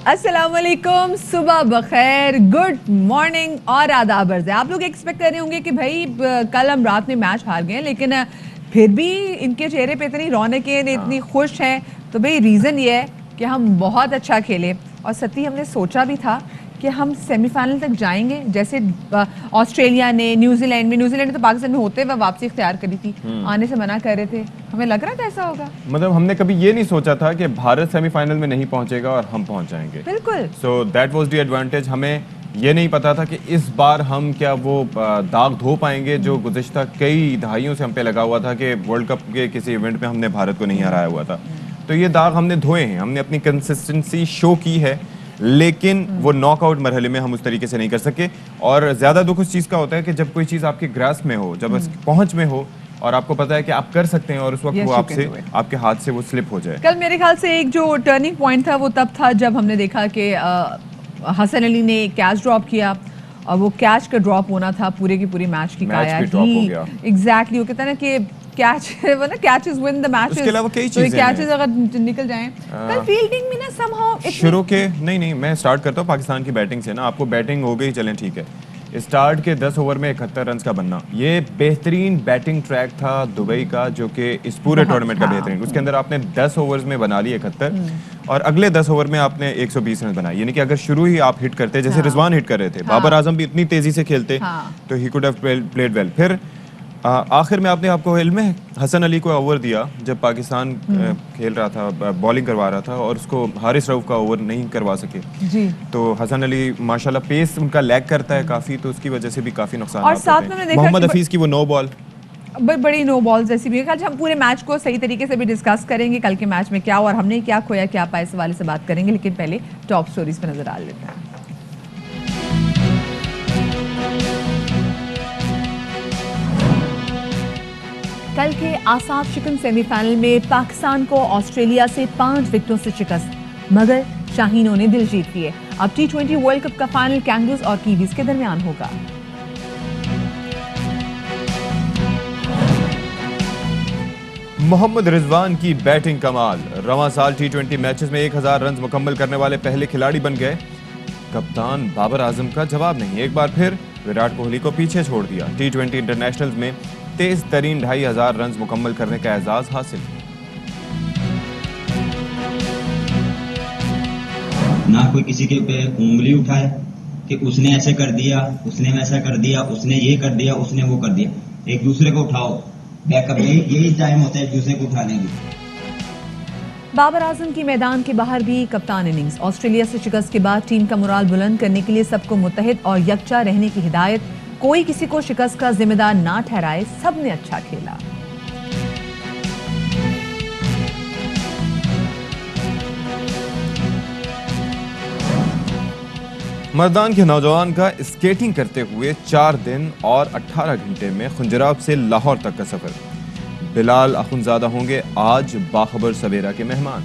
अस्सलाम वालेकुम, सुबह बखैर, गुड मॉर्निंग और आदाब अर्ज़ है। आप लोग एक्सपेक्ट कर रहे होंगे कि भाई कल हम रात में मैच हार गए, लेकिन फिर भी इनके चेहरे पे इतनी रौनक है, इतनी खुश हैं। तो भाई रीज़न ये है कि हम बहुत अच्छा खेले और सती हमने सोचा भी था कि हम सेमीफाइनल तक जाएंगे। जैसे ऑस्ट्रेलिया ने, न्यूजीलैंड ने तो पाकिस्तान में होते हुए वापसी इख्तियार करी थी, आने से मना कर रहे थे। हमें लग रहा था ऐसा होगा, मतलब हमने कभी ये नहीं सोचा था कि भारत सेमीफाइनल में नहीं पहुंचेगा और हम पहुंच जाएंगे। बिल्कुल। So that was the advantage. हमें ये नहीं पता था कि इस बार हम क्या वो दाग धो पाएंगे जो गुज़िश्ता कई दहाइयों से हम पे लगा हुआ था कि वर्ल्ड कप के किसी इवेंट में हमने भारत को नहीं हराया हुआ था। तो ये दाग हमने धोए हैं, हमने अपनी कंसिस्टेंसी शो की है, लेकिन वो नॉकआउट मरहले में हम उस तरीके से नहीं कर सके। और ज़्यादा दुख उस चीज़ का होता है कि जब कोई चीज़ आपके ग्रास में हो, जब पहुंच में हो और आपको पता है कि आप कर सकते हैं और उस वक्त वो आपसे, आपके हाथ से वो स्लिप हो जाए। कल मेरे ख्याल से एक जो टर्निंग पॉइंट था वो तब था जब हमने देखा कि हसन अली ने कैच ड्रॉप किया और वो कैच का ड्रॉप होना था पूरे की पूरी मैच की काया ही। एग्जैक्टली, वो कहता है ना कि कैच वो ना कैचेस विन द मैचेस। उसके अलावा कई चीजें कैचेस अगर निकल जाएं, कल फील्डिंग में ना समहाउ शुरू के नहीं मैं स्टार्ट करता हूँ पाकिस्तान की बैटिंग से ना। आपको बैटिंग हो गई, चलें ठीक है। स्टार्ट के 10 ओवर में 71 रन का बनना, ये बेहतरीन बैटिंग ट्रैक था दुबई का, जो कि इस पूरे टूर्नामेंट का बेहतरीन। उसके अंदर आपने 10 ओवर्स में बना लिए 71 और अगले 10 ओवर में आपने 120 रन बनाए। यानी कि अगर शुरू ही आप हिट करते, जैसे रिजवान हिट कर रहे थे, बाबर आजम भी इतनी तेजी से खेलते तो he could have played well. फिर आखिर में आपने, आपको इल्म है, हसन अली को ओवर दिया जब पाकिस्तान खेल रहा था, बॉलिंग करवा रहा था और उसको हारिस रऊफ का ओवर नहीं करवा सके जी। तो हसन अली माशाल्लाह पेस उनका लैग करता है काफ़ी, तो उसकी वजह से भी काफ़ी नुकसान और साथ में मोहम्मद हफीज़ की वो नो बॉल, बड़ी नो बॉल जैसी भी है। हम पूरे मैच को सही तरीके से भी डिस्कस करेंगे, कल के मैच में क्या और हमने क्या खोया क्या पाया, इस हवाले से बात करेंगे। लेकिन पहले टॉप स्टोरीज पे नजर डाल लेते हैं। कल के आसाफ शिकन सेमीफाइनल में पाकिस्तान को ऑस्ट्रेलिया से 5 विकेटों से शिकस्त, मगर शाहीनों ने दिल जीत लिए। अब T20 वर्ल्ड कप का फाइनल कैंगरूज और कीवीज के दरमियान होगा। मोहम्मद रिजवान की बैटिंग कमाल, रवां साल T20 मैचेस में 1000 रन मुकम्मल करने वाले पहले खिलाड़ी बन गए। कप्तान बाबर आजम का जवाब नहीं, एक बार फिर विराट कोहली को पीछे छोड़ दिया। T20 इंटरनेशनल में तेज तरीन 2500 रन मुकम्मल करने का एजाज हासिल। ना कोई किसी के पे उंगली उठाए कि उसने ऐसे कर दिया, उसने वैसा कर दिया, उसने ये कर दिया, उसने वो कर दिया। एक दूसरे को उठाओ, बैकअप यही टाइम होता है एक दूसरे को उठाने की। बाबर आजम की मैदान के बाहर भी कप्तान इनिंग्स। ऑस्ट्रेलिया से शिकस्त के बाद टीम का मोराल बुलंद करने के लिए सबको मुत्तहिद और यकजा रहने की हिदायत। कोई किसी को शिकस्त का जिम्मेदार ना ठहराए, सबने अच्छा खेला। मर्दान के नौजवान का स्केटिंग करते हुए 4 दिन और 18 घंटे में खुंजराब से लाहौर तक का सफर। बिलाल अखुनजादा होंगे आज बाखबर सवेरा के मेहमान।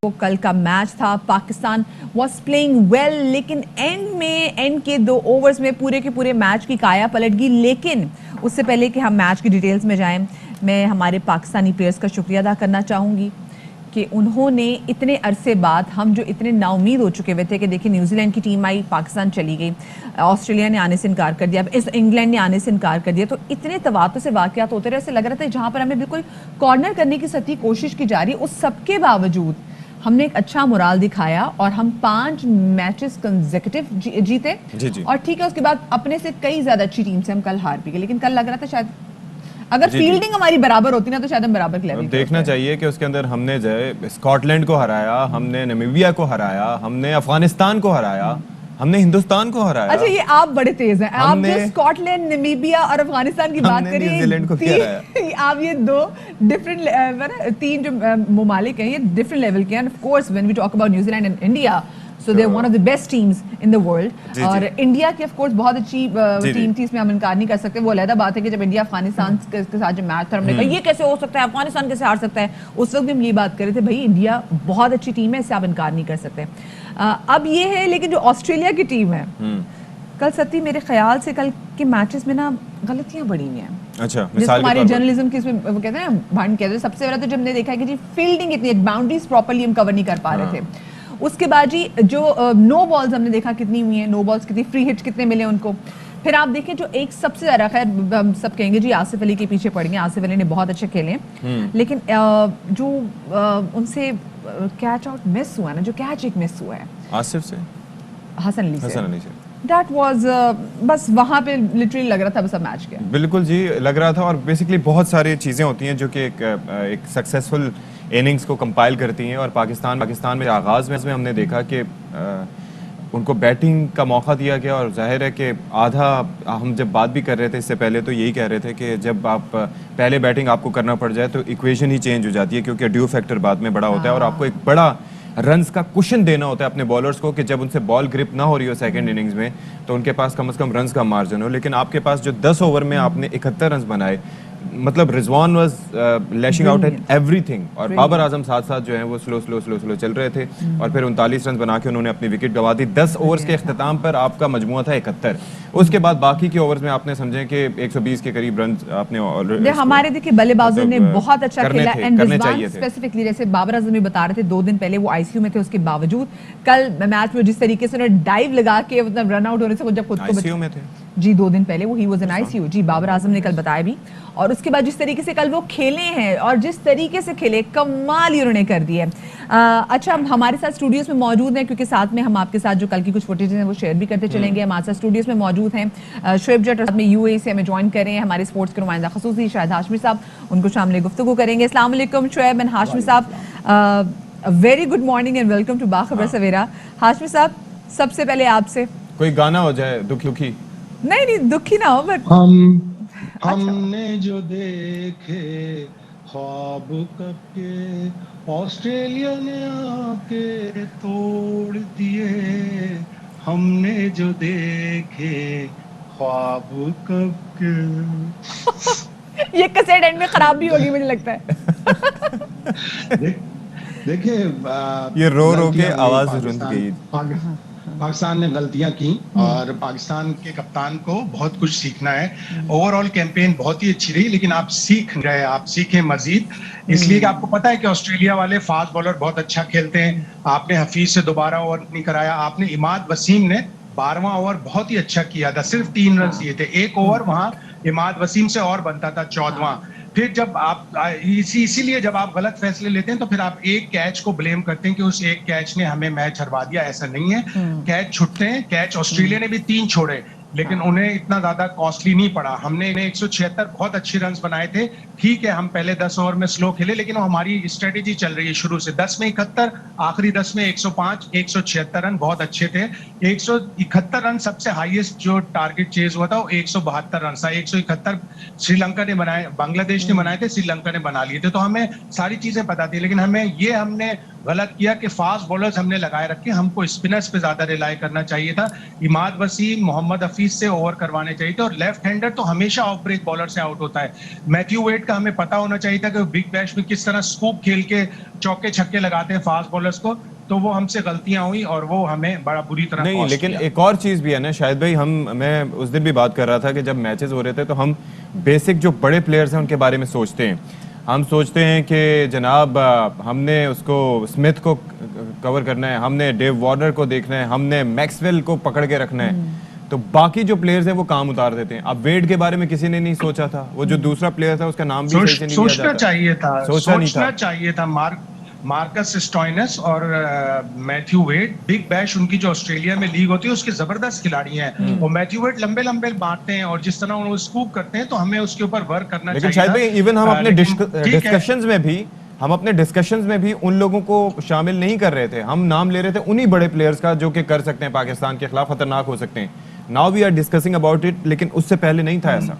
वो कल का मैच था, पाकिस्तान वॉज प्लेइंग वेल, लेकिन एंड के 2 ओवर्स में पूरे के पूरे मैच की काया पलट गई। लेकिन उससे पहले कि हम मैच की डिटेल्स में जाएं, मैं हमारे पाकिस्तानी प्लेयर्स का शुक्रिया अदा करना चाहूँगी कि उन्होंने इतने अरसे बाद, हम जो इतने नाउमीद हो चुके हुए थे कि देखिए न्यूजीलैंड की टीम आई, पाकिस्तान चली गई, ऑस्ट्रेलिया ने आने से इनकार कर दिया, इंग्लैंड ने आने से इनकार कर दिया, तो इतने तवातुर से वाक़यात होते रहे, ऐसे लग रहा था जहाँ पर हमें बिल्कुल कॉर्नर करने की सच्ची कोशिश की जा रही है। उस सब के बावजूद हमने एक अच्छा मोराल दिखाया और हम 5 मैचेस कंसेक्यूटिव जीते जी। और ठीक है, उसके बाद अपने से कई ज्यादा अच्छी टीम से हम कल हार भी गए। लेकिन कल लग रहा था शायद अगर फील्डिंग हमारी बराबर होती ना तो शायद हम बराबर लेवल देखना चाहिए कि उसके अंदर हमने जो स्कॉटलैंड को हराया, हमने नामीबिया को हराया, हमने अफगानिस्तान को हराया, हमने हिंदुस्तान को हराया। अच्छा, ये आप बड़े तेज हैं। आप जो स्कॉटलैंड, नामीबिया और अफगानिस्तान की बात करिए, न्यूजीलैंड को क्या हराया? आप ये 2 डिफरेंट 3 जो ममालिक हैं, ये डिफरेंट लेवल के हैं। Of course when we talk about New Zealand and India, so they are one of the best teams in the world. और इंडिया की ऑफ कोर्स बहुत अच्छी टीम थी, इसमें हम इनकार नहीं कर सकते। वो अलग बात है कि जब इंडिया अफगानिस्तान के साथ जो मैच था, हमने कहा ये कैसे हो सकता है, अफगानिस्तान कैसे हार सकता है। उस वक्त भी हम ये बात कर रहे थे, भाई इंडिया बहुत अच्छी टीम है, इससे आप इनकार नहीं कर सकते। अब ये है, लेकिन जो ऑस्ट्रेलिया की टीम है, कल सती मेरे ख्याल से कल के मैचेस में ना गलतियां बड़ी हुई हैं। अच्छा, जिस मिसाल के हमारे तौर पर जर्नलिज्म की इसमें वो कहते हैं ना भंड कहते हैं, सबसे पहले तो जब हमने देखा कि जी फील्डिंग इतनी बाउंड्रीज प्रॉपर्ली हम कवर नहीं कर पा रहे थे, उसके बाद जी जो नो बॉल्स हमने देखा कितनी हुई हैं, नो बॉल्स कितनी, फ्री हिट्स कितने मिले उनको। फिर आप देखें जो एक सबसे ज्यादा, खैर हम सब कहेंगे जी आसिफ अली के पीछे पड़ गए, आसिफ अली ने बहुत अच्छे खेले हैं, लेकिन जो उनसे कैच आउट मिस हुआ ना, जो कैच एक मिस हुआ है आसिफ से, हसन अली हसन से, अली से, दैट वाज बस वहां पे लिटरली लग रहा था बस अब मैच गया। बिल्कुल जी लग रहा था। और बेसिकली बहुत सारी चीज़ें होती हैं जो कि एक सक्सेसफुल इनिंग्स को कंपाइल करती हैं। और पाकिस्तान में आगाज़ में हमने देखा कि उनको बैटिंग का मौका दिया गया, और जाहिर है कि आधा, हम जब बात भी कर रहे थे इससे पहले तो यही कह रहे थे कि जब आप पहले बैटिंग आपको करना पड़ जाए तो इक्वेशन ही चेंज हो जाती है, क्योंकि ड्यू फैक्टर बाद में बड़ा होता है और आपको एक बड़ा रन्स का कुशन देना होता है अपने बॉलर्स को कि जब उनसे बॉल ग्रिप ना हो रही हो सेकंड इनिंग्स में तो उनके पास कम से कम रन्स का मार्जिन हो। लेकिन आपके पास जो 10 ओवर में आपने 71 रन्स बनाए, मतलब Rizwan was lashing out at everything, और बाबर आजम साथ साथ जो है वो स्लो चल रहे थे, और फिर 39 रन बना के उन्होंने अपनी विकेट गंवा दी। 10 ओवर्स के अख्ताम पर आपका मजमुआ था 71। उसके बाद बाकी के ओवर्स में आपने समझे कि 120 के करीब रन आपने हमारे देखिए बल्लेबाजों ने बहुत अच्छा खेला, एंड रिजवान थे। स्पेसिफिकली जैसे बाबर आजम भी बता रहे थे 2 दिन पहले वो आईसीयू में थे, उसके बावजूद कल मैच में जिस तरीके से उन्होंने डाइव लगा के मतलब रन आउट होने से वो जब खुद को आईसीयू में थे जी 2 दिन पहले वो ही वाज इन आईसीयू जी, बाबर आजम ने कल बताया भी। और उसके बाद जिस तरीके से कल वो खेले हैं और जिस तरीके से खेले, कमाल ही उन्होंने कर दिया है। अच्छा, हमारे साथ स्टूडियोज में मौजूद हैं, क्योंकि साथ में हम आपके साथ जो कल की कुछ फुटेज हैं वो शेयर भी करते चलेंगे। हमारे साथ स्टूडियोज में मौजूद हैं शुएब जट में यूएई से हमें ज्वाइन कर रहे हैं हमारे स्पोर्ट्स के नुमाइंदा खसूसी शाहिद हाशमी साहब, उनको शामिल गुफ्तगू करेंगे। अस्सलाम वालेकुम शुएब एंड हाशमी साहब, very good morning and welcome to Bakhabar Savera. Hashmi साहब, सबसे पहले आपसे कोई गाना हो जाए दुखी। नहीं दुखी ना हो, बट हमने जो देखे ख्वाब कब के ऑस्ट्रेलिया ने आके तोड़ दिए, हमने जो देखे ख्वाब कब के। ये कैसेट एंड में खराब भी होगी मुझे लगता है। देखिए ये रो के आवाज रुंध गई। पाकिस्तान ने गलतियां की और पाकिस्तान के कप्तान को बहुत कुछ सीखना है। ओवरऑल कैंपेन बहुत ही अच्छी रही, लेकिन आप सीख रहे, आप सीखें मजीद, इसलिए कि आपको पता है कि ऑस्ट्रेलिया वाले फास्ट बॉलर बहुत अच्छा खेलते हैं। आपने हफीज से दोबारा ओवर नहीं कराया, आपने इमाद वसीम ने 12वां ओवर बहुत ही अच्छा किया था, सिर्फ 3 रन दिए थे। एक ओवर वहां इमाद वसीम से और बनता था 14वां। फिर जब आप इसीलिए जब आप गलत फैसले लेते हैं तो फिर आप एक कैच को ब्लेम करते हैं कि उस एक कैच ने हमें मैच हरवा दिया। ऐसा नहीं है, कैच छुटते हैं। कैच ऑस्ट्रेलिया ने भी 3 छोड़े, लेकिन उन्हें इतना ज्यादा कॉस्टली नहीं पड़ा। हमने इन्हें 176 बहुत अच्छे रन बनाए थे। ठीक है, हम पहले 10 ओवर में स्लो खेले, लेकिन हमारी स्ट्रेटेजी चल रही है शुरू से। 10 में 71, आखिरी 10 में 105, 176 रन बहुत अच्छे थे। 171 रन सबसे हाईएस्ट जो टारगेट चेज हुआ था वो 172 रन था। 171 श्रीलंका ने बनाए, बांग्लादेश ने बनाए थे, श्रीलंका ने बना लिए थे। तो हमें सारी चीजें पता थी, लेकिन हमने गलत किया कि फास्ट बॉलर्स हमने लगाए रखे, हमको स्पिनर्स पे ज्यादा रिलाई करना चाहिए था। इमाद वसीम, मोहम्मद हफीज से ओवर करवाने चाहिए थे। और लेफ्ट हैंडर तो हमेशा ऑफ ब्रेक बॉलर से आउट होता है। मैथ्यू वेड का हमें पता होना चाहिए था कि बिग बैश में किस तरह स्कूप खेल के चौके छक्के लगाते हैं फास्ट बॉलर्स को। तो वो हमसे गलतियां हुई और वो हमें बड़ा बुरी तरह नहीं, लेकिन एक और चीज भी है ना शायद भाई, मैं उस दिन भी बात कर रहा था कि जब मैचेस हो रहे थे तो हम बेसिक जो बड़े प्लेयर्स हैं उनके बारे में सोचते हैं। हम सोचते हैं कि जनाब हमने उसको स्मिथ को कवर करना है, हमने डेव वार्नर को देखना है, हमने मैक्सवेल को पकड़ के रखना है, तो बाकी जो प्लेयर्स हैं वो काम उतार देते हैं। अब वेड के बारे में किसी ने नहीं सोचा था, वो जो दूसरा प्लेयर था उसका नाम भी सही से नहीं लिया जाता। सोचना चाहिए था मार्कस स्टोइनस और मैथ्यू वेड। बिग बैश उनकी जो ऑस्ट्रेलिया में लीग होती है उसके जबरदस्त खिलाड़ी हैं, और मैथ्यू वेड लंबे मारते हैं और जिस तरह उन्होंने स्कूप करते हैं तो हमें उसके ऊपर वर्क करना चाहिए। लेकिन शायद भाई इवन हम अपने डिस्कशंस में भी उन लोगों को शामिल नहीं कर रहे थे। हम नाम ले रहे थे उन्हीं बड़े प्लेयर्स का जो कि कर सकते हैं, पाकिस्तान के खिलाफ खतरनाक हो सकते हैं। Now we are discussing about it, लेकिन उससे पहले नहीं था ऐसा।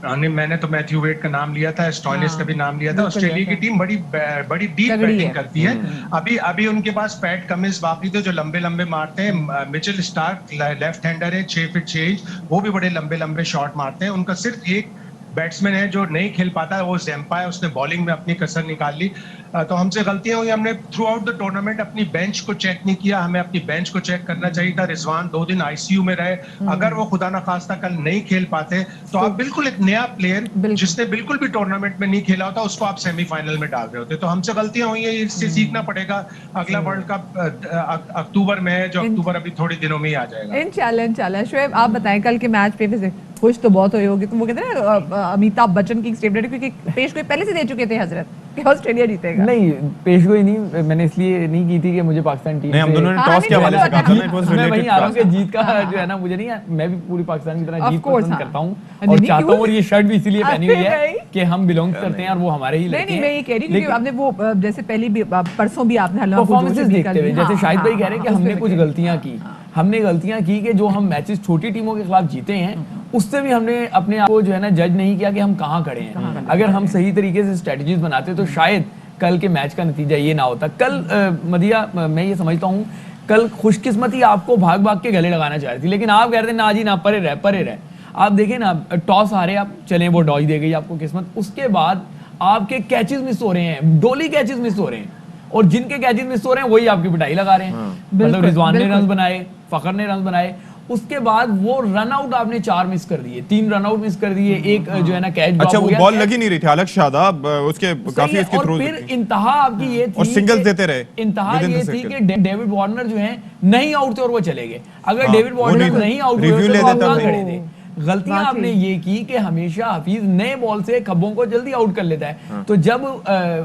मैंने तो मैथ्यू वेड का नाम लिया था, स्टोइनिस का भी नाम लिया था। ऑस्ट्रेलिया की टीम बड़ी डीप बैटिंग करती है। अभी उनके पास पैट कमिंस बाकी थे जो लंबे मारते हैं। मिचेल स्टार्क लेफ्ट हैंडर है, 6 फीट 6 इंच, वो भी बड़े लंबे शॉट मारते हैं। उनका सिर्फ एक बैट्समैन है जो नहीं खेल पाता है, वो ज़ेम्पा है, उसने बॉलिंग में अपनी कसर निकाल ली। तो हमसे गलतियां हुई, हमने थ्रू आउट द टूर्नामेंट अपनी बेंच को चेक नहीं किया, हमें अपनी बेंच को चेक करना चाहिए था। रिजवान 2 दिन आईसीयू में रहे, अगर वो खुदा ना खास्ता कल नहीं खेल पाते तो आप बिल्कुल एक नया प्लेयर जिसने बिल्कुल भी टूर्नामेंट में नहीं खेला होता उसको आप सेमीफाइनल में डाल रहे होते। तो हमसे गलतियां हुई है, इससे सीखना पड़ेगा। अगला वर्ल्ड कप अक्टूबर में है, जो अक्टूबर अभी थोड़े दिनों में ही आ जाएगा। इंशाल्लाह। शोएब, आप बताएं, कल के मैच पे वैसे खुश तो बहुत हुए होगी, तो वो कहते हैं ना अमिताभ बच्चन की स्टेटमेंट, क्योंकि पेश को पहले से दे चुके थे हजरत कि ऑस्ट्रेलिया जीतेगा। नहीं, पेश गोई नहीं, मैंने इसलिए नहीं की थी कि मुझे पाकिस्तान टीम नहीं, हम दोनों ने टॉस के हवाले से कहा था ना, इट वाज मैं वही रिलेटेड आ रहा हूँ कि जीत का जो है ना, मुझे नहीं है, मैं भी पूरी पाकिस्तान की तरह जीत पसंद करता हूँ और नहीं, चाहता हूँ, और ये शर्ट भी इसीलिए पहनी हुई है नहीं। कि हम बिलोंग करते हैं और वो हमारे ही लड़के नहीं, मैं ये कह रही हूँ क्योंकि आपने वो जैसे पहले भी परसों भी आपने परफॉर्मेंसेस देखते हुए, जैसे शाहिद भाई कह रहे हैं कि हमने कुछ गलतियां की, हमने गलतियां की कि जो हम मैचेस छोटी टीमों के खिलाफ जीते हैं उससे भी हमने अपने आप को जो है ना जज नहीं किया कि हम कहाँ खड़े हैं। अगर हम सही तरीके से स्ट्रेटजीज बनाते तो शायद कल के मैच का नतीजा ये ना होता। कल मदिया, मैं ये समझता हूँ कल खुशकिस्मती आपको भाग भाग के गले लगाना चाह रही थी, लेकिन आप कह रहे थे ना जी ना, परे रह। आप देखें ना, टॉस हारे आप, चलें वो डॉज दे गई आपको किस्मत, उसके बाद आपके कैचेस मिस हो रहे हैं, डोली कैचेस मिस हो रहे हैं, और जिनके कैचेस मिस हो रहे हैं वही आपकी पिटाई लगा रहे हैं। मतलब रिजवान ने रन बनाए, फखर ने रन बनाए, उसके बाद वो रन आउट आपने 4 मिस कर दिए, 3 रन आउट मिस कर दिए, एक जो है ना कैच। अच्छा, वो बॉल लगी नहीं रही थी, अलग शादाब उसके काफी इसके थ्रोज, फिर इंतहा आपकी ये थी और सिंगल्स देते रहे। इंतहा ये थी कि डेविड वार्नर जो है नहीं आउट थे और वो चले गए। अगर डेविड वार्नर नहीं आउट हुए तो आप कहां खड़े थे? गलतियां आपने ये की कि हमेशा हफीज नए बॉल से खब्बों को जल्दी आउट कर लेता है। तो जब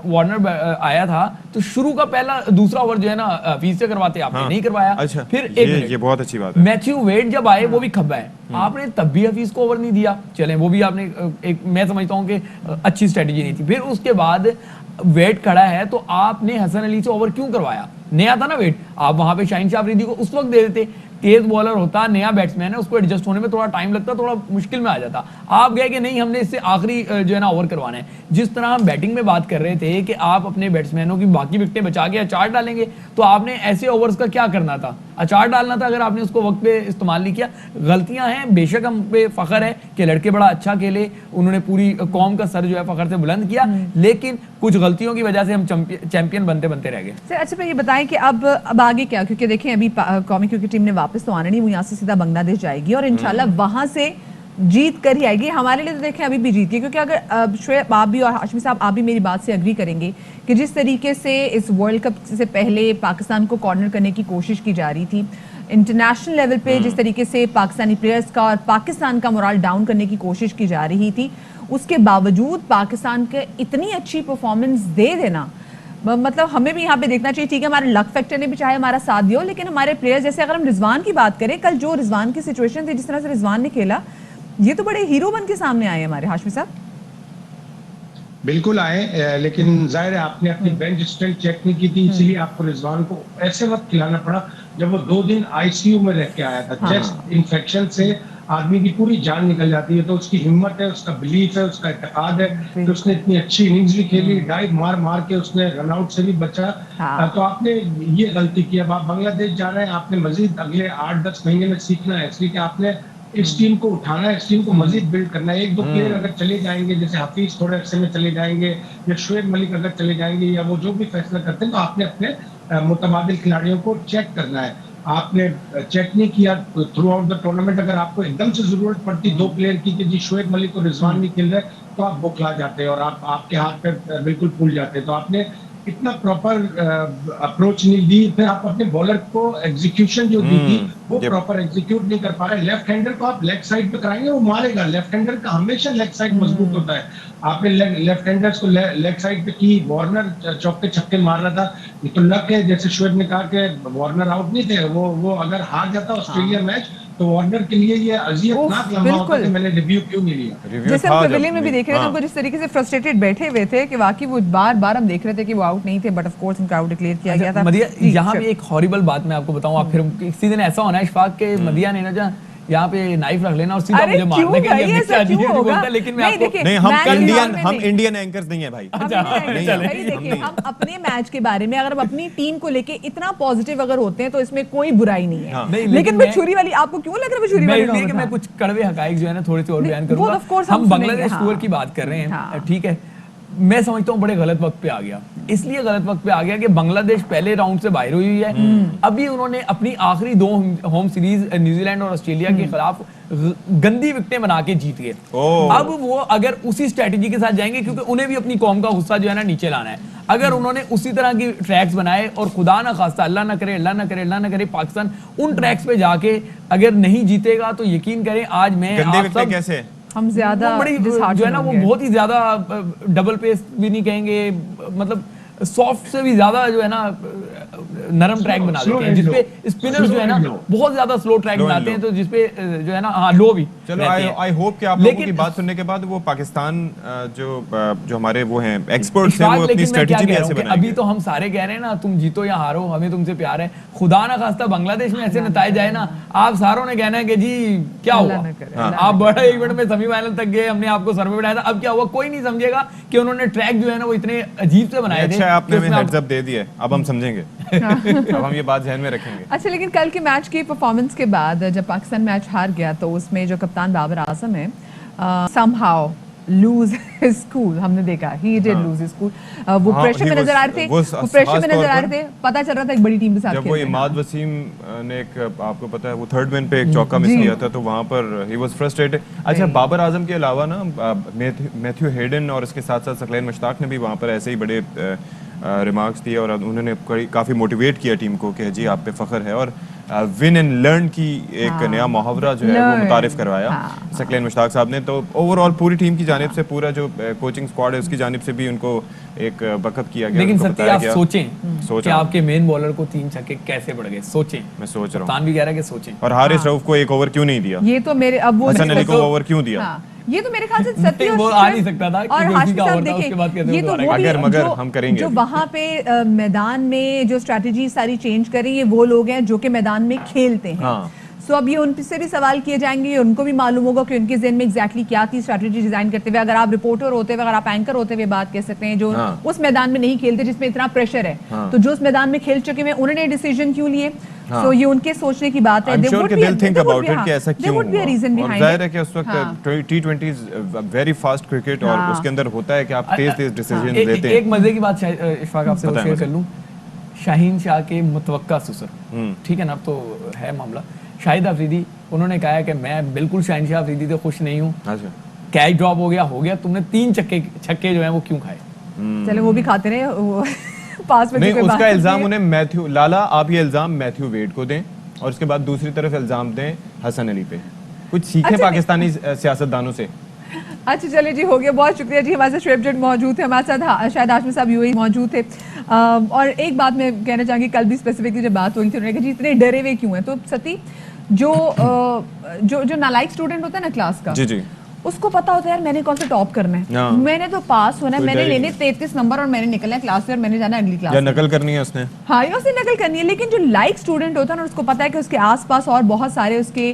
वार्नर आया था तो शुरू का दूसरा ओवर जो है ना हफीज से करवाते, आपने नहीं करवाया। अच्छा, फिर ये बहुत अच्छी बात है। मैथ्यू वेड जब आए वो भी खब्बा है, आपने तब भी हफीज को ओवर नहीं दिया, चले वो भी आपने एक, मैं समझता हूँ कि अच्छी स्ट्रेटेजी नहीं थी। फिर उसके बाद वेट खड़ा है तो आपने हसन अली से ओवर क्यों करवाया? नया था ना वेट, आप वहां पे शाहीन शाह अफरीदी को उस वक्त दे देते। तेज बॉलर होता, नया बैट्समैन है, उसको एडजस्ट होने में थोड़ा टाइम लगता, थोड़ा मुश्किल में आ जाता। आप गए कि नहीं, हमने इससे आखिरी जो है ना ओवर करवाना है। जिस तरह हम बैटिंग में बात कर रहे थे कि आप अपने बैट्समैनों की बाकी विकेटें बचा के अचार डालेंगे, तो आपने ऐसे ओवर्स का क्या करना था? अचार डालना था अगर आपने उसको वक्त पे इस्तेमाल नहीं किया। गलतियां हैं, बेशक हम पे फख्र है कि लड़के बड़ा अच्छा खेले, उन्होंने पूरी कौम का सर जो है फख्र से बुलंद किया, लेकिन कुछ गलतियों की वजह से हम चैंपियन बनते बनते रह गए। अच्छा, मैं ये बताएं कि अब आगे क्या, क्योंकि देखें अभी कौमी क्रिकेट टीम ने वापस तो आना नहीं, वो यहाँ से सीधा बांग्लादेश जाएगी और इंशाल्लाह वहां से जीत कर ही आएगी। हमारे लिए तो देखें अभी भी जीत है, क्योंकि अगर शोएब आप भी और हाशमी साहब आप भी मेरी बात से एग्री करेंगे कि जिस तरीके से इस वर्ल्ड कप से पहले पाकिस्तान को कॉर्नर करने की कोशिश की जा रही थी, इंटरनेशनल लेवल पे जिस तरीके से पाकिस्तानी प्लेयर्स का और पाकिस्तान का मोरल डाउन करने की कोशिश की जा रही थी, उसके बावजूद पाकिस्तान के इतनी अच्छी परफॉर्मेंस दे देना, मतलब हमें भी यहाँ पे देखना चाहिए। ठीक है, हमारे लक फैक्टर ने भी चाहे हमारा साथ दिया, लेकिन हमारे प्लेयर्स, जैसे अगर हम रिजवान की बात करें, कल जो रिजवान की सिचुएशन थी, जिस तरह से रिजवान ने खेला, ये तो बड़े हीरो बन के सामने आए हमारे। हाशमी साहब बिल्कुल आए, लेकिन जाहिर है आपने अपनी बेंच स्ट्रेंथ चेक नहीं की थी, इसलिए आपको रिजवान को ऐसे वक्त खिलाना पड़ा जब वो 2 दिन आईसीयू में रह के आया था। चेस्ट इन्फेक्शन से आदमी की पूरी जान निकल जाती है, तो उसकी हिम्मत है, उसका बिलीफ है, उसका इत्तेकाद है कि उसने इतनी अच्छी इनिंग्स भी खेली, डाइव मार मार के उसने रनआउट से भी बचा। तो आपने ये गलती की। अब आप बांग्लादेश जा रहे हैं, आपने मजीद अगले 8-10 महीने में सीखना है, इसलिए कि आपने इस टीम को उठाना है, इस टीम को मजीद बिल्ड करना है। 1-2 प्लेयर अगर चले जाएंगे, जैसे हफीज थोड़े अरसे में चले जाएंगे, या शोएब मलिक अगर चले जाएंगे, या वो जो भी फैसला करते हैं, तो आपने अपने मुतबादिल खिलाड़ियों को चेक करना है। आपने चेक नहीं किया थ्रू आउट द टूर्नामेंट। अगर आपको एकदम से जरूरत पड़ती 2 प्लेयर की कि जी शोएब मलिक और रिजवान नहीं खेल रहे, तो आप बौखला जाते और आपके हाथ पे बिल्कुल फूल जाते। तो आपने इतना प्रॉपर अप्रोच नहीं दी, फिर आप अपने बॉलर को एग्जीक्यूशन जो दी थी वो प्रॉपर एग्जीक्यूट नहीं कर पा रहे। लेफ्ट हैंडर को आप लेग साइड पे कराएंगे, वो मारेगा। लेफ्ट हैंडर का हमेशा लेग साइड मजबूत होता है। आपने लेफ्ट हैंडर्स को लेग साइड पे की, वार्नर चौके छक्के मार रहा था, ये तो लक है। जैसे शोएब ने कहा कि वार्नर आउट नहीं थे, वो अगर हार जाता ऑस्ट्रेलिया मैच तो वार्नर के लिए ये अजियतनाक लम्हा होता कि मैंने रिव्यू क्यों नहीं लिया। जैसे हम पवेलियन में भी देख रहे थे, उनको जिस तरीके से फ्रस्ट्रेटेड बैठे हुए थे कि वाकई वो बार-बार हम देख रहे थे कि वो आउट नहीं थे, बट ऑफ कोर्स उनका आउट डिक्लेयर किया गया था। मदिया, यहाँ भी एक हॉरिबल बात मैं आपको बताऊं, आप फिर किसी दिन ऐसा होना है इशफाक के मदिया ने ना यहाँ पे नाइफ रख लेना और सीधा अरे मुझे मारने क्यों के लिए भाई, मिक्स ऐसा आदमी क्यों नहीं होगा? बोलता, लेकिन मैं नहीं, आपको देखिए, नहीं, हम मैच के बारे इंडियन में हम नहीं। इंडियन एंकर्स नहीं है भाई। अच्छा, नहीं, चले। भाई देखिए, हम अपने मैच के बारे में अगर हम अपनी टीम को लेके इतना पॉजिटिव अगर होते हैं तो इसमें कोई बुराई नहीं है। हाँ। नहीं, लेकिन मैं- वो छुरी वाली आपको क्यों लग रहा है वो छुरी मैं वाली इसलिए कि नौबत मैं था? कुछ कड़वे हकाइक जो है ना थोड़े से और नहीं, बयान वो करूंगा। of course हम हम सुनेंगे, बांग्लादेश हाँ। टूर की बात कर रहे हैं, हाँ। ठीक है। मैं समझता हूँ बड़े गलत वक्त पे आ गया, इसलिए गलत वक्त पे आ गया कि बांग्लादेश पहले राउंड से बाहर हुई है। अभी उन्होंने अपनी आखिरी 2 होम सीरीज न्यूजीलैंड और ऑस्ट्रेलिया के खिलाफ गंदी विकेटें बना के जीत गए। ओह। अब वो अगर उसी स्ट्रेटेजी के साथ जाएंगे, क्योंकि उन्हें भी अपनी कौम का गुस्सा जो है ना नीचे लाना है, अगर उन्होंने उसी तरह की ट्रैक्स बनाए और खुदा ना खास्ता, अल्लाह ना करे, अल्लाह ना करे, अल्लाह ना करे, पाकिस्तान उन ट्रैक्स पे जाके अगर नहीं जीतेगा तो यकीन करें आज मैं गंदे आप विकेट सब कैसे? हम ज्यादा वो बड़ी disheartened जो है ना वो होंगे। बहुत ही ज्यादा डबल पेस भी नहीं कहेंगे, मतलब सॉफ्ट से भी ज्यादा जो है ना नरम ट्रैक बना slow देते हैं, and जिसपे low. स्पिनर्स जो है ना Slow and low. बहुत ज्यादा स्लो ट्रैक Slow and बनाते हैं, low. तो जिसपे जो है ना हाँ लो भी चलो रहते हैं। आई होप कि आप लोगों की लेकिन- बात सुनने के बाद वो पाकिस्तान जो हमारे वो हैं एक्सपर्ट्स हैं इशफाक, वो अपनी लेकिन मैं क्या स्ट्रेटजी भी कह रहा ऐसे हूं कि बनाएंगे। अभी तो हम सारे कह रहे हैं ना तुम जीतो या हारो हमें तुमसे प्यार है, खुदा ना खास्ता बांग्लादेश में ऐसे नताए जाए ना, आप सारों ने कहना है कि जी क्या अल्लाह हुआ, ना करे, हाँ। अल्लाह आप ना बड़े इवेंट में सेमीफाइनल तक गए, हमने आपको सर्वे बनाया था, अब क्या हुआ कोई नहीं समझेगा कि उन्होंने ट्रैक जो है ना वो इतने अजीब से बनाए थे अच्छा है, आपने कि हमें उसमें हेड्स अप दे दिया, अब हम समझेंगे। अब हम ये बात ध्यान में रखेंगे। अच्छा, लेकिन कल के मैच की परफॉर्मेंस के बाद जब पाकिस्तान मैच हार गया तो उसमें जो कप्तान बाबर आजम है समहाउ लूज हिज कूल, हमने देखा he did lose his cool. वो हाँ, प्रेशर he में was- नजर आ रहे थे, वो वो प्रेशर में खास नजर तौर आ पर रहे थे, पता चल रहा था एक बड़ी टीम के साथ जब खेल वो रहे हैं। इमाद वसीम ने एक आपको पता है वो थर्ड मैन पे एक चौका मिस किया था, तो वहां पर ही वाज फ्रस्ट्रेटेड। अच्छा, बाबर आजम के अलावा ना मैथ्यू हेडन और इसके साथ साथ सकलैन मुश्ताक ने भी वहां पर ऐसे ही बड़े रिमार्क्स दिए और उन्होंने काफी मोटिवेट किया टीम को कि जी आप पे फख्र है, और विन एंड लर्न की एक हाँ, नया मुहावरा जो है वो learn, मुतारिफ करवाया हाँ, सकलैन मुश्ताक साहब ने। तो ओवरऑल पूरी टीम की जानिब से पूरा जो कोचिंग स्क्वाड है उसकी जानिब से भी उनको एक बकअप किया गया। लेकिन उनको सत्य बताया आप गया। सोचें सोच कि रहा हूं। आपके मेन बॉलर को 3 छक्के कैसे पड़ गए, सोचें। मैं सोच रहा हूँ, कप्तान भी कह रहा है कि सोचें। और हारिस रऊफ को एक ओवर क्यों नहीं दिया? ये तो मेरे अब वो हसन अली को तो- ओवर क्यों दिया? हाँ, ये तो मेरे ख्याल से सत्य नहीं, और वो आ श्रेय- नहीं सकता था, और क्योंकि हाशिम उसी का साहब ओवर था, उसके बाद देखें, कैसे ये तो दोबारा वो भी अगर मगर जो- हम करेंगे जो अभी। वहाँ पे मैदान में जो स्ट्रैटेजी सारी चेंज करी है वो लोग हैं जो कि मैदान में खेलते हैं। हाँ। सो अब ये उनसे भी सवाल किए जाएंगे, उनको भी मालूम होगा कि उनके ज़हन में एग्जैक्टली क्या थी स्ट्रैटेजी डिजाइन करते हुए। अगर आप रिपोर्टर होते हुए, अगर आप एंकर होते हुए बात कह सकते हैं जो हाँ। उस मैदान में नहीं खेलते जिसमें इतना प्रेशर है, हाँ। तो जो उस मैदान में खेल चुके हैं उन्होंने डिसीजन क्यों लिए? हाँ। सो ये उनके सोचने की बात है। I'm There sure would कि be a- they'll think there would about be- it कि ऐसा there क्यों would be a हुआ। reason और behind जाहिर it. है कि उस वक्त हाँ। T20 वेरी फास्ट क्रिकेट और हाँ। उसके अंदर होता है कि आप तेज तेज डिसीजन लेते एक हैं। मजे की बात इशफाक आपसे बताएं शेयर मुझे। कर लूं, शाहीन शाह के मुतवक्का ससुर, हम्म। ठीक है ना, अब तो है मामला शाहिद अफरीदी, उन्होंने कहा है कि मैं बिल्कुल शाहीन शाह अफरीदी से खुश नहीं हूँ, अच्छा, कैच ड्रॉप हो गया, तुमने 3 छक्के जो है वो क्यों खाए? चलो वो भी खाते रहे वो पास में नहीं, कोई बात उसका इल्जाम है। उन्हें मैथ्यू लाला, आप ये इल्जाम मैथ्यू वेड को दें और उसके बाद दूसरी तरफ इल्जाम दें हसन अली पे। कुछ सीखे अच्छा, पाकिस्तानी सियासतदानों से। अच्छा चले जी, हो गया, बहुत शुक्रिया जी। हमारे साथ शुएब जट मौजूद थे, हमारे साथ शायद हाशमी साहब यूएई मौजूद थे। और एक बात मैं कहना चाहूँगी, कल भी स्पेसिफिकली जब बात हुई थी उन्होंने कहा जी इतने डरे हुए क्यों हैं? तो सती जो नालायक स्टूडेंट होता है ना क्लास का, जी जी, उसको पता होता है यार मैंने कौन सा टॉप करना है, हाँ। मैंने तो पास होना है, कोई मैंने डर ही लेने 33 नंबर और मैंने निकलना है क्लास से और मैंने जाना है अगली क्लास या में। नकल करनी है उसने। हाँ, ये उसने नकल करनी है। लेकिन जो लाइक स्टूडेंट होता है ना, उसको पता है कि उसके आसपास और बहुत सारे उसके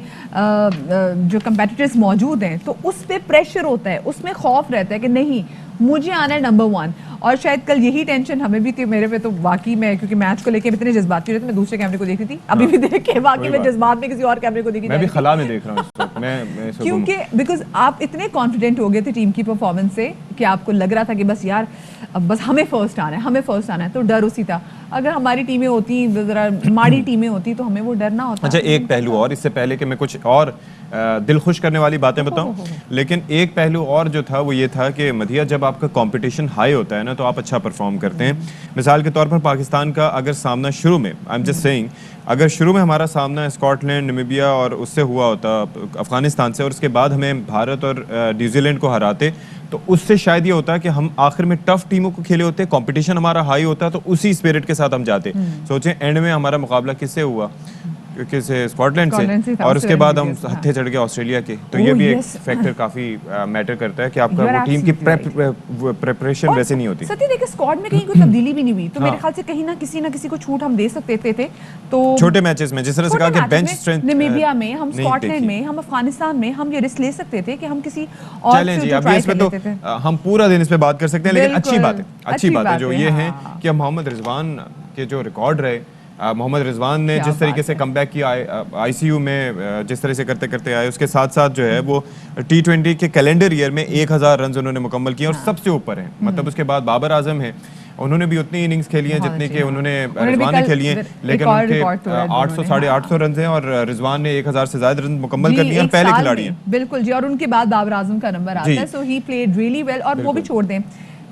जो कंपेटिटर्स मौजूद हैं, तो उस पर प्रेशर होता है, उसमें खौफ रहता है कि नहीं मुझे आना है नंबर 1। और शायद कल यही टेंशन हमें भी थी, मेरे पे तो वाकई में, क्योंकि मैच को लेके इतने जज्बाती हो रहे थे, मैं दूसरे कैमरे को देख रही थी, अभी भी देख के वाकई में जज्बात में किसी और कैमरे को देखी मैं भी खला में देख रहा हूँ इस वक्त। मैं इसको क्योंकि बिकॉज आप इतने कॉन्फिडेंट हो गए थे टीम की परफॉर्मेंस से कि आपको लग रहा था कि बस यार अब बस हमें फर्स्ट आना है, हमें फर्स्ट आना है, तो डर उसी था। अगर हमारी टीमें होती, जरा माड़ी टीमें होती, तो हमें वो डर ना होता। अच्छा, एक पहलू और, इससे पहले कि मैं कुछ और दिल खुश करने वाली बातें बताऊं, लेकिन एक पहलू और जो था वो ये था कि मधिया, जब आपका कंपटीशन हाई होता है ना तो आप अच्छा परफॉर्म करते हैं। मिसाल के तौर पर पाकिस्तान का अगर सामना शुरू में, आई एम जस्ट सेइंग, अगर शुरू में हमारा सामना स्कॉटलैंड, नामीबिया और उससे हुआ होता, अफगानिस्तान से, और उसके बाद हमें भारत और न्यूजीलैंड को हराते, तो उससे शायद ये होता कि हम आखिर में टफ टीमों को खेले होते, कंपटीशन हमारा हाई होता, तो उसी स्पिरिट के साथ हम जाते। सोचें एंड में हमारा मुकाबला किससे हुआ? से स्कॉटलैंड स्कॉटलैंड से से, था, और उससे उसके बाद हम run किया, हत्थे चढ़ गए ऑस्ट्रेलिया के, तो Oh, ये भी एक yes. फैक्टर काफी मैटर करता है कि आपका You are वो टीम की absolutely प्रेपरेशन और वैसे नहीं होती। सत्य देखिए स्क्वाड में कहीं कोई तब्दीली भी नहीं हुई, तो मेरे हाँ। ख्याल से कहीं ना किसी को छूट हम दे सकते थे तो छोटे मैचेस में जिस तरह से कहा कि बेंच स्ट्रेंथ नामीबिया में, हम नहीं स्कॉटलैंड देखी। में, हम अफगानिस्तान में हम ये रिस्क ले सकते थे कि हम किसी और चलें जी, से अभी ट्राई इस पे कर तो लेते थे। हम पूरा दिन इस पे बात कर सकते हैं, लेकिन अच्छी बिल्कुल, बात है, अच्छी बात है जो ये है हाँ। कि मोहम्मद रिजवान के जो रिकॉर्ड रहे, मोहम्मद रिजवान ने क्या जिस तरीके बात से है। कमबैक किया आईसीयू में, जिस तरह से करते करते आए, उसके साथ साथ जो है वो T20 के कैलेंडर ईयर में 1000 रन उन्होंने मुकम्मल किए और हाँ। सबसे ऊपर हैं। मतलब उसके बाद बाबर आजम है, उन्होंने भी उतनी इनिंग्स खेली हैं बहुत जितने अच्छी, के हाँ। उन्होंने उन्होंने भी रिजवान ने कल खेली हैं, एक लेकिन और उनके रिकॉर्ड तोड़ा 800 उन्होंने, साढ़े हाँ। 800 रन हैं और रिजवान ने 1000 से ज्यादा रन मुकम्मल कर जी, लिए हैं, एक पहले साल खिलाड़ी में, हैं। बिल्कुल जी, और उनके बाद बाबर आजम का नंबर आता जी। है, सो ही प्लेड रियली वेल। और वो भी बिल्कुल। छोड़ दें,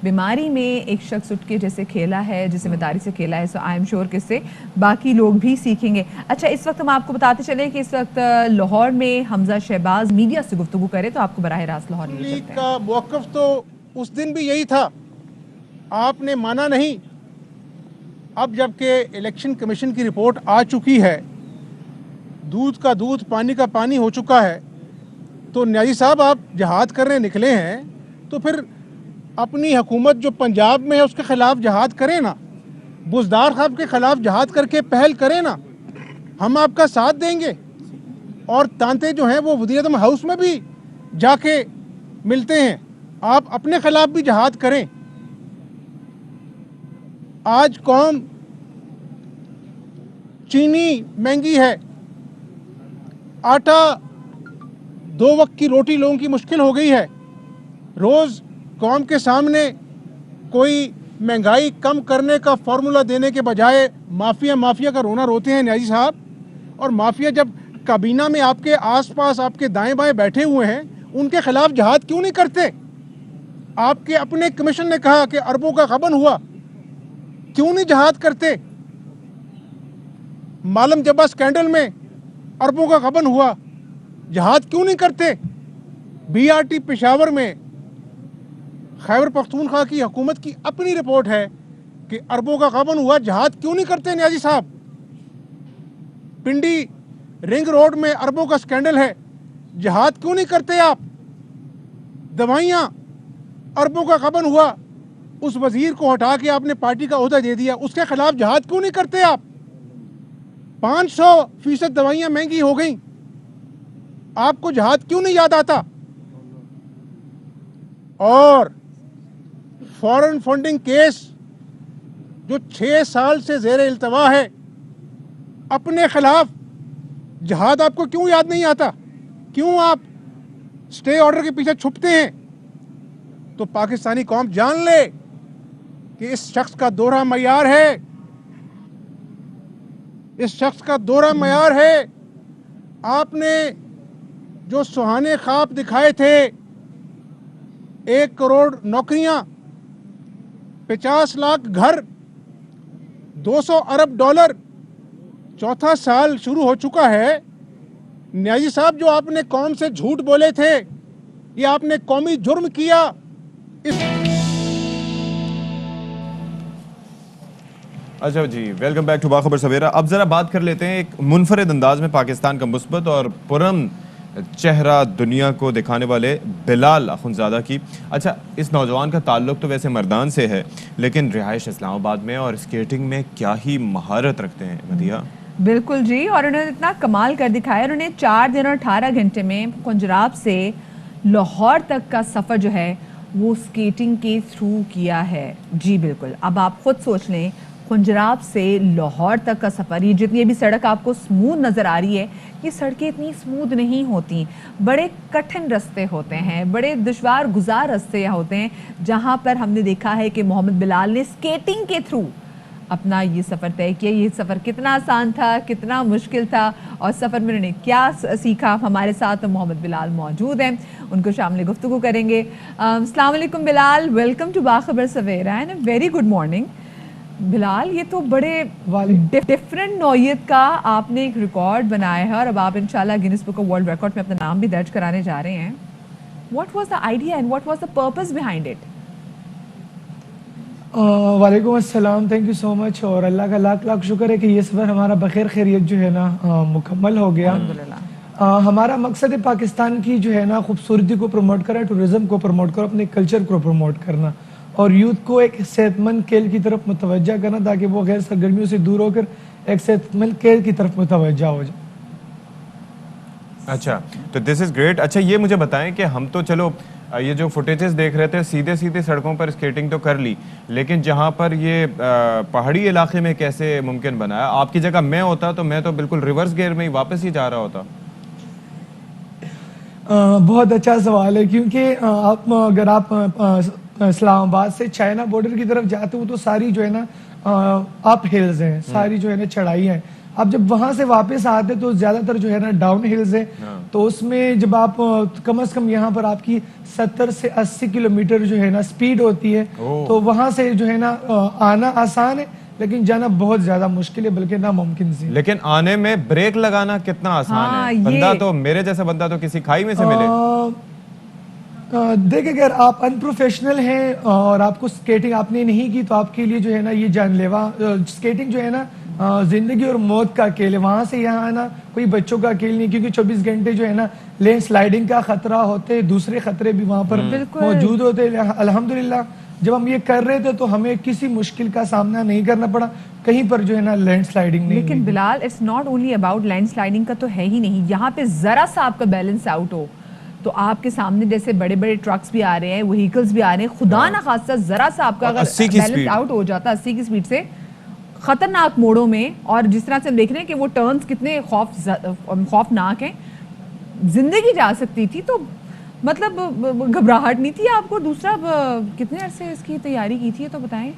बीमारी में एक शख्स उठ के जैसे खेला है, जिम्मेदारी से खेला है, सो आई एम श्योर कि इससे बाकी लोग भी सीखेंगे। अच्छा, इस वक्त हम आपको बताते चले कि इस वक्त लाहौर में हमजा शहबाज मीडिया से गुफ्तगू करे, तो आपको बराह रास्त लाहौर में ले लीग चलते हैं। का मौक़िफ़ तो उस दिन भी यही था, आपने माना नहीं। अब जबकि इलेक्शन कमीशन की रिपोर्ट आ चुकी है, दूध का दूध पानी का पानी हो चुका है, तो न्याजी साहब आप जहाद करने निकले हैं, तो फिर अपनी हुकूमत जो पंजाब में है उसके ख़िलाफ़ जहाद करें ना, बुज़दार साहब के ख़िलाफ़ जहाद करके पहल करें ना, हम आपका साथ देंगे। और तांते जो हैं वो वज़ीर-ए-आज़म हाउस में भी जाके मिलते हैं, आप अपने ख़िलाफ़ भी जहाद करें। आज कौम चीनी महंगी है, आटा 2 वक्त की रोटी लोगों की मुश्किल हो गई है। रोज़ कौम के सामने कोई महंगाई कम करने का फार्मूला देने के बजाय माफिया का रोना रोते हैं न्याजी साहब। और माफिया जब काबीना में आपके आसपास आपके दाएं बाएं बैठे हुए हैं, उनके खिलाफ जहाद क्यों नहीं करते? आपके अपने कमीशन ने कहा कि अरबों का गबन हुआ, क्यों नहीं जहाद करते? मालम जब्बा स्कैंडल में अरबों का गबन हुआ, जहाद क्यों नहीं करते? BRT पेशावर में खैबर पख्तूनख्वा की हुकूमत की अपनी रिपोर्ट है कि अरबों का गबन हुआ, जहाद क्यों नहीं करते न्याजी साहब? पिंडी रिंग रोड में अरबों का स्कैंडल है, जहाद क्यों नहीं करते आप? दवाइयाँ अरबों का गबन हुआ, उस वजीर को हटा के आपने पार्टी का ओहदा दे दिया, उसके खिलाफ जहाद क्यों नहीं करते आप? 500% दवाइयाँ महंगी हो गई, आपको जहाद क्यों नहीं याद आता? और फॉरेन फंडिंग केस जो 6 साल से ज़ेरे इल्तवा है, अपने खिलाफ जहाद आपको क्यों याद नहीं आता? क्यों आप स्टे ऑर्डर के पीछे छुपते हैं? तो पाकिस्तानी कौम जान ले कि इस शख्स का दोहरा मयार है, इस शख्स का दोहरा मयार है। आपने जो सुहाने ख्वाब दिखाए थे, 1 करोड़ नौकरियां, 50 लाख घर, 200 अरब डॉलर, चौथा साल शुरू हो चुका है। न्याजी साहब, जो आपने कौम से झूठ बोले थे, ये आपने कौमी जुर्म किया। अच्छा जी, वेलकम बैक टू बाखबर सवेरा। अब जरा बात कर लेते हैं एक मुनफरिद अंदाज में पाकिस्तान का मुस्बत और पुरम चेहरा दुनिया को दिखाने वाले बिलाल अखुंज़ादा की। अच्छा, इस नौजवान का ताल्लुक तो वैसे मर्दान से है, लेकिन रिहाइश इस्लामाबाद में और स्केटिंग में क्या ही महारत रखते हैं मदिया। बिल्कुल जी, और उन्होंने इतना कमाल कर दिखाया। उन्होंने 4 दिन और 18 घंटे में पंजाब से लाहौर तक का सफ़र जो है वो स्केटिंग के थ्रू किया है। जी बिल्कुल, अब आप खुद सोच लें, पंजाब से लाहौर तक का सफ़र, ये जितनी भी सड़क आपको स्मूथ नज़र आ रही है, ये सड़कें इतनी स्मूथ नहीं होती, बड़े कठिन रास्ते होते हैं, बड़े दुश्वार गुजार रास्ते होते हैं, जहाँ पर हमने देखा है कि मोहम्मद बिलाल ने स्केटिंग के थ्रू अपना ये सफ़र तय किया। ये सफ़र कितना आसान था, कितना मुश्किल था, और सफ़र में उन्होंने क्या सीखा। हमारे साथ मोहम्मद बिलाल मौजूद हैं, उनको शामिल गुफ्तगू करेंगे। अस्सलाम वालेकुम Bilal, welcome to Bakhabar Savera and very good morning. Bilal, ये तो बड़े डिफरेंट नौयत का आपने एक रिकॉर्ड बनाया है, और अब आप इंशाल्लाह Guinness book of world record में अपना नाम भी दर्ज कराने जा रहे हैं। What was the idea and what was the purpose behind it? वालेकुम अस्सलाम, थैंक यू सो मच। और अल्लाह का लाख लाख शुक्र है कि ये सफ़र हमारा बखैर खैरियत जो है ना मुकम्मल हो गया। हमारा मकसद है पाकिस्तान की जो है ना खूबसूरती को प्रमोट करना, टूरिज़्म को प्रमोट करना, अपने कल्चर को प्रमोट करना और यूथ को एक सेहतमंद खेल की तरफ मुतवज्जा करना ताकि वो गैर सरगर्मियों से दूर होकर एक सेहतमंद खेल की तरफ मुतवज्जा हो जाए। अच्छा, तो दिस इज़ ग्रेट। अच्छा, ये मुझे बताएं कि हम तो चलो ये जो फुटेजेस देख रहे थे सीधे सीधे सड़कों पर स्केटिंग तो कर ली, लेकिन जहाँ पर ये पहाड़ी इलाके में कैसे मुमकिन बना है? आपकी जगह मैं होता तो मैं तो बिल्कुल रिवर्स गियर में ही वापस ही जा रहा होता। बहुत अच्छा सवाल है, क्योंकि अगर आप इस्लामाबाद से चाइना बॉर्डर की तरफ जाते हो तो सारी जो है ना अप हिल्स हैं, सारी जो है ना चढ़ाई हैं। अब जब वहां से वापस आते तो ज्यादातर जो है ना डाउन हिल्स है। तो उसमें जब आप कम से कम यहाँ पर आपकी 70 से 80 किलोमीटर जो है ना स्पीड होती है, तो वहां से जो है ना आना आसान है लेकिन जाना बहुत ज्यादा मुश्किल है, बल्कि नामुमकिन सी। लेकिन आने में ब्रेक लगाना कितना आसान है? बंदा तो मेरे जैसा बंदा तो किसी खाई में से मिले। देखिए, अगर आप अनप्रोफेशनल हैं और आपको स्केटिंग आपने नहीं की तो आपके लिए जो है ना ये जानलेवा स्केटिंग जो है ना जिंदगी और मौत का खेल है। वहां से यहाँ आना कोई बच्चों का खेल नहीं, क्योंकि 24 घंटे जो है ना लैंड स्लाइडिंग का खतरा होते हैं, दूसरे खतरे भी वहां पर मौजूद होते हैं। अल्हम्दुलिल्लाह जब हम ये कर रहे थे तो हमें किसी मुश्किल का सामना नहीं करना पड़ा, कहीं पर जो है ना लैंड स्लाइडिंग नहीं। लेकिन Bilal, it's not only about land sliding का तो है ही नहीं, यहाँ पे जरा सा आपका बैलेंस आउट हो तो आपके सामने जैसे बड़े बड़े ट्रक्स भी आ रहे हैं, व्हीकल्स भी आ रहे हैं, खुदा ना खास्ता जरा सा आपका अगर बैलेंस आउट हो जाता 80 की स्पीड से खतरनाक मोड़ों में, और जिस तरह से हम देख रहे हैं कि वो टर्न्स कितने खौफनाक हैं, जिंदगी जा सकती थी। तो मतलब घबराहट नहीं थी आपको? दूसरा कितने अरसे इसकी तैयारी की थी ये तो बताएं।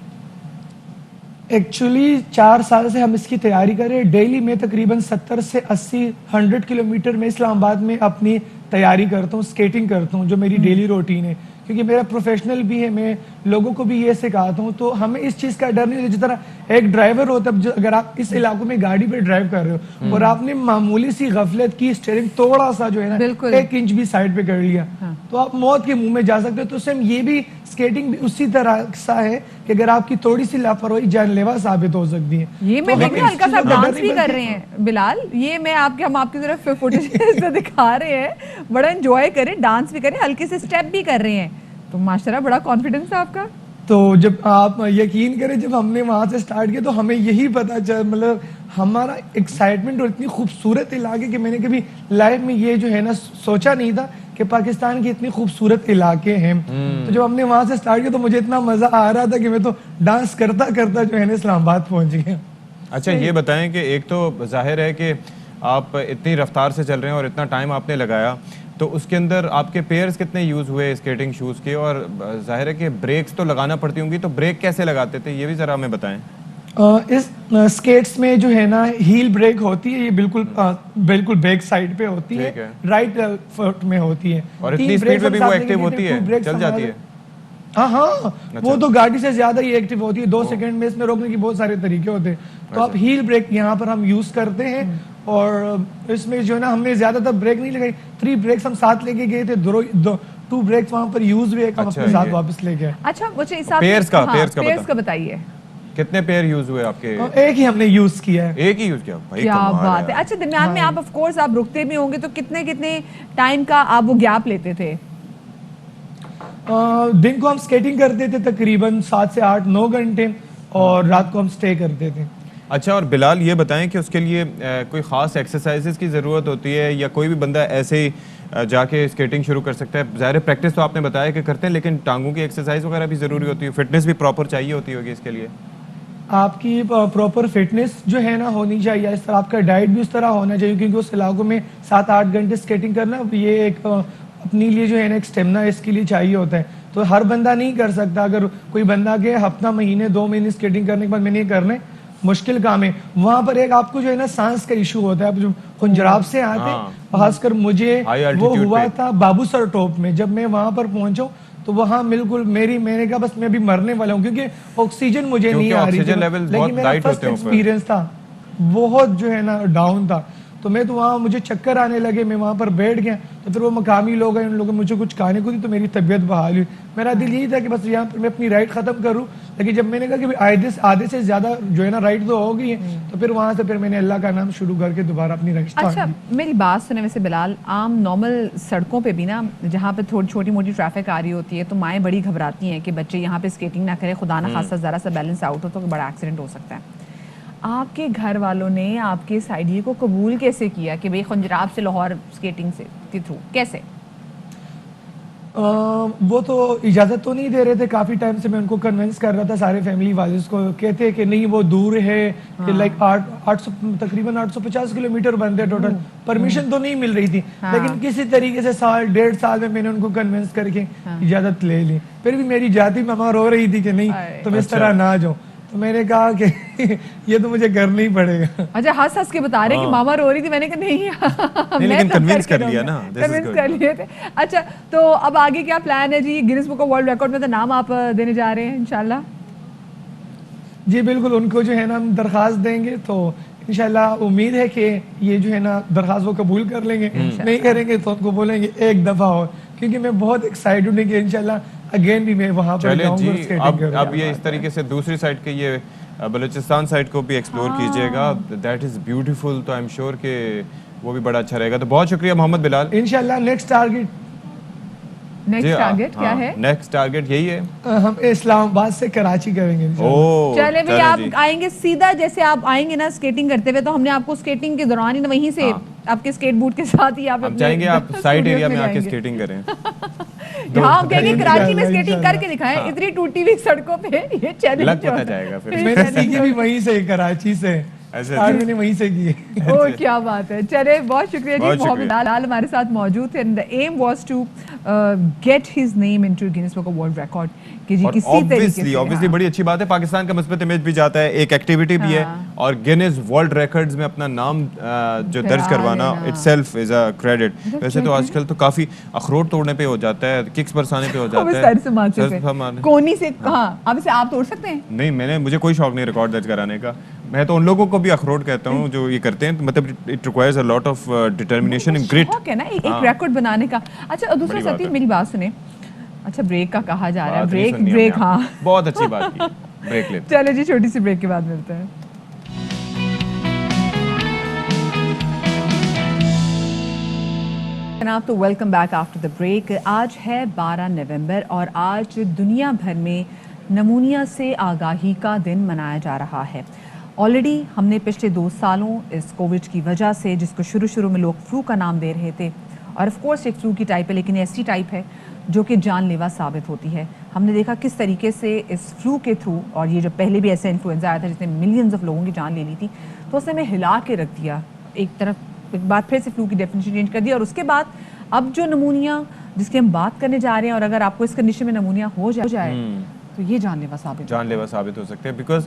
एक्चुअली 4 साल से हम इसकी तैयारी कर रहे हैं। डेली में तकरीबन 70 से 80 100 किलोमीटर में इस्लामाबाद में अपनी तैयारी करता हूँ, स्केटिंग करता हूँ, जो मेरी डेली रूटीन है, क्योंकि मेरा प्रोफेशनल भी है। मैं लोगों को भी ये सिखाता हूँ, तो हमें इस चीज़ का डर नहीं है। जिस तरह एक ड्राइवर होता है, अगर आप इस इलाकों में गाड़ी पे ड्राइव कर रहे हो और आपने मामूली सी गफलत की, स्टीयरिंग थोड़ा सा जो है ना 1 इंच भी साइड पे कर लिया, तो आप मौत के मुंह में जा सकते हो। तो सेम ये भी स्केटिंग भी उसी तरह सा है कि अगर आपकी थोड़ी सी लापरवाही जानलेवा साबित हो सकती है। ये मैं देख रही हूँ हल्का सा डांस भी कर रहे हैं बिलाल, ये मैं हम आपकी तरफ फुटेज दिखा रहे हैं, बड़ा एंजॉय करें, डांस भी करें, हल्के से स्टेप भी कर रहे हैं, तो माशाल्लाह बड़ा कॉन्फिडेंस है आपका। तो जब आप यकीन करें, जब हमने वहां से स्टार्ट किया तो हमें यही पता चल, मतलब हमारा एक्साइटमेंट और इतनी खूबसूरत इलाके कि मैंने कभी लाइफ में ये जो है ना सोचा नहीं था कि पाकिस्तान के इतनी खूबसूरत इलाके हैं। तो जब हमने वहां से स्टार्ट किया तो मुझे इतना मजा आ रहा था कि मैं तो डांस करता करता जो है ना इस्लामाबाद पहुंच गया। अच्छा, ये बताएं कि एक तो जाहिर है कि आप इतनी रफ्तार से चल रहे हैं और इतना टाइम आपने लगाया, तो उसके अंदर आपके पेयर्स कितने यूज़ हुए स्केटिंग शूज़ के? और जाहिर है कि ब्रेक्स तो लगाना पड़ती होंगी, तो ब्रेक कैसे लगाते थे ये भी ज़रा हमें बताएं। इस स्केट्स में जो है ना हील ब्रेक होती है, ये बिल्कुल बैक साइड पे होती है, राइट फुट में होती है। और इतनी स्पीड में भी वो एक्टिव होती है, चल जाती है? हाँ, वो तो गाड़ी से ज्यादा ही एक्टिव होती है। 2 सेकंड में इसमें रोकने के बहुत सारे तरीके होते हैं। तो आप हील ब्रेक यहाँ पर हम यूज करते हैं, और इसमें जो है ना हमने ज्यादातर ब्रेक नहीं लगाई, 3 ब्रेक्स हम साथ लेके गए थे, 2 ब्रेक्स वहां पर यूज हुए, हम अपने साथ वापस ले गए। अच्छा, मुझे पेयर्स का बताइए, कितने पेयर यूज हुए आपके? एक ही हमने यूज किया है। एक ही यूज किया? भाई क्या बात है। अच्छा, दरमियान में आप ऑफ कोर्स आप रुकते भी होंगे, तो कितने टाइम का आप वो गैप लेते थे? दिन को हम स्केटिंग करते थे तकरीबन 7 से 8-9 घंटे, और रात को हम स्टे करते थे। अच्छा, और बिलाल ये बताएं कि उसके लिए कोई ख़ास एक्सरसाइजेस की ज़रूरत होती है, या कोई भी बंदा ऐसे ही जाके स्केटिंग शुरू कर सकता है? ज़ाहिर प्रैक्टिस तो आपने बताया कि करते हैं, लेकिन टांगों की एक्सरसाइज वगैरह भी ज़रूरी होती है, फिटनेस भी प्रॉपर चाहिए होती होगी इसके लिए? आपकी प्रॉपर फिटनेस जो है ना होनी चाहिए, इस तरह आपका डाइट भी उस तरह होना चाहिए, क्योंकि उस इलाकों में 7-8 घंटे स्केटिंग करना, ये एक अपने लिए जो है ना एक स्टेमिना इसके लिए चाहिए होता है। तो हर बंदा नहीं कर सकता। अगर कोई बंदा के हफ्ता, महीने, 2 महीने स्केटिंग करने के बाद मैंने ये करने, मुश्किल काम है। वहां पर एक आपको जो है ना सांस का इशू होता है। आप जो खुंजराब से आते, खासकर मुझे वो हुआ था बाबूसर टॉप में। जब मैं वहां पर पहुंचा तो वहां बिल्कुल मैंने कहा बस मैं अभी मरने वाला हूँ, क्योंकि ऑक्सीजन मुझे नहीं आ रही थी। लेकिन मेरा फर्स्ट एक्सपीरियंस था, बहुत जो है ना डाउन था। तो मैं तो वहाँ मुझे चक्कर आने लगे, मैं वहाँ पर बैठ गया। तो फिर वो मकामी लोग हैं, उन लोगों ने मुझे कुछ खाने को दी तो मेरी तबीयत बहाल हुई। मेरा दिल यही था कि बस यहाँ पर मैं अपनी राइड ख़त्म करूँ, लेकिन जब मैंने कहा कि आधे से ज़्यादा जो है ना राइड तो हो गई है, तो फिर वहाँ से फिर मैंने अल्लाह का नाम शुरू करके दोबारा अपनी राइड स्टार्ट अच्छा, की। मेरी बात सुने वैसे बिलाल, आम नॉर्मल सड़कों पे भी ना जहाँ पे थोड़ी छोटी मोटी ट्रैफिक आ रही होती है तो माएँ बड़ी घबराती हैं कि बच्चे यहाँ पे स्केटिंग ना करें, खुदा ना खासा ज़रा सा बैलेंस आउट हो तो बड़ा एक्सीडेंट हो सकता है। आपके घर वालों ने आपके इस आइडिया को कबूल कैसे किया कि भाई खंजराब से लाहौर स्केटिंग से के थ्रू कैसे? वो तो इजाज़त तो नहीं दे रहे थे, काफ़ी टाइम से मैं उनको कन्विंस कर रहा था, सारे फैमिली वाले को कहते हैं कि नहीं वो दूर है, कि लाइक 800 तकरीबन 850 किलोमीटर बनते हैं टोटल, परमिशन तो नहीं मिल रही थी। लेकिन किसी तरीके से साल 1.5 साल में मैंने उनको कन्विंस करके इजाज़त ले ली। फिर भी मेरी जाती मामा रो रही थी कि नहीं तुम इस तरह ना जाओ, तो मैंने कहा कि ये तो मुझे करना ही पड़ेगा। अच्छा, हंस हंस के बता रहे कि मामा रो रही थी, मैंने कहा नहीं लेकिन कन्विंस कर लिया ना, कन्विंस कर लिए थे। अच्छा, तो अब आगे क्या प्लान है जी? Guinness book of world record में तो नाम आप देने जा रहे हैं इंशाल्लाह? जी बिल्कुल, उनको जो है ना हम दरख्वास्त देंगे तो इंशाल्लाह उम्मीद है कि ये जो है ना दरख्वास्त वो कबूल कर लेंगे। नहीं करेंगे तो उनको बोलेंगे एक दफ़ा और, क्योंकि मैं बहुत एक्साइटेड हूँ कि इंशाल्लाह अगेन भी मैं वहाँ पर जाऊँगा और स्केटिंग करूँगा। अब ये इस तरीके से दूसरी साइड के ये बलूचिस्तान साइड को भी एक्सप्लोर कीजिएगा, दैट इज ब्यूटीफुल। तो आई एम श्योर कि वो भी बड़ा अच्छा रहेगा। तो बहुत शुक्रिया मोहम्मद बिलाल। इंशाल्लाह नेक्स्ट टारगेट क्या है? नेक्स्ट टारगेट यही है, हम इस्लामाबाद से कराची करेंगे। चले भाई, आप आएंगे सीधा, जैसे आप आएंगे ना स्केटिंग करते हुए, तो हमने आपको स्केटिंग के दौरान ही वहीं से आपके स्केट बूट के साथ ही आप चाहेंगे आप साइड एरिया में आके स्केटिंग करें। यहाँ हम कहेंगे कराची में स्केटिंग करके दिखाएं, इतनी टूटी हुई सड़कों पे ये चैलेंज लग पता जाएगा फिर। मैंने सीखी भी वहीं से, कराची से, मैंने वहीं से की। ओ क्या बात है। चले, बहुत शुक्रिया जी। मोहम्मद बिलाल हमारे साथ मौजूद थे। The aim was to get his name into Guinness book of world Record कि जी किसी तरीके से। ऑब्वियसली बड़ी अच्छी बात है, पाकिस्तान का मुस्बत इमेज भी जाता है, एक एक्टिविटी भी है, और गिनीज वर्ल्ड रिकॉर्ड्स में अपना नाम जो दर्ज करवाना इटसेल्फ इज अ क्रेडिट। वैसे तो आजकल तो काफी अखरोट तोड़ने पे हो जाता है, किक्स बरसाने पे हो जाता है, कोनी से। हाँ, अब इसे आप तोड़ सकते हैं? नहीं, मुझे कोई शौक नहीं रिकॉर्ड दर्ज कराने का। मैं तो उन लोगों को भी अखरोट कहता हूँ जो ये करते हैं, मतलब it requires a lot of determination and grit है ना एक रिकॉर्ड बनाने का। अच्छा, और दूसरा सती मेरी बात सुने। अच्छा, ब्रेक का कहा जा रहा है, ब्रेक हाँ बहुत अच्छी बात की, ब्रेक लेते। चलो जी, छोटी सी ब्रेक के बाद मिलते हैं। जनाब, तो welcome back after the break. आज है 12 नवंबर और आज दुनिया भर में नमूनिया से आगाही का दिन मनाया जा रहा है। ऑलरेडी हमने पिछले 2 सालों इस कोविड की वजह से, जिसको शुरू में लोग फ्लू का नाम दे रहे थे, और ऑफ कोर्स एक फ्लू की टाइप है, लेकिन ऐसी टाइप है जो कि जानलेवा साबित होती है। हमने देखा किस तरीके से इस फ्लू के थ्रू, और ये जो पहले भी ऐसा इन्फ्लुएंजा आया था जिसने मिलियंस ऑफ लोगों की जान ले ली थी, तो उसने हमें हिला के रख दिया। एक तरफ एक बार फिर से फ्लू की डेफिनेशन चेंज कर दी, और उसके बाद अब जो नमूनिया जिसकी हम बात करने जा रहे हैं, और अगर आपको इस कंडीशन में नमूनिया हो जाए तो ये जानलेवा साबित हो सकते हैं। बिकॉज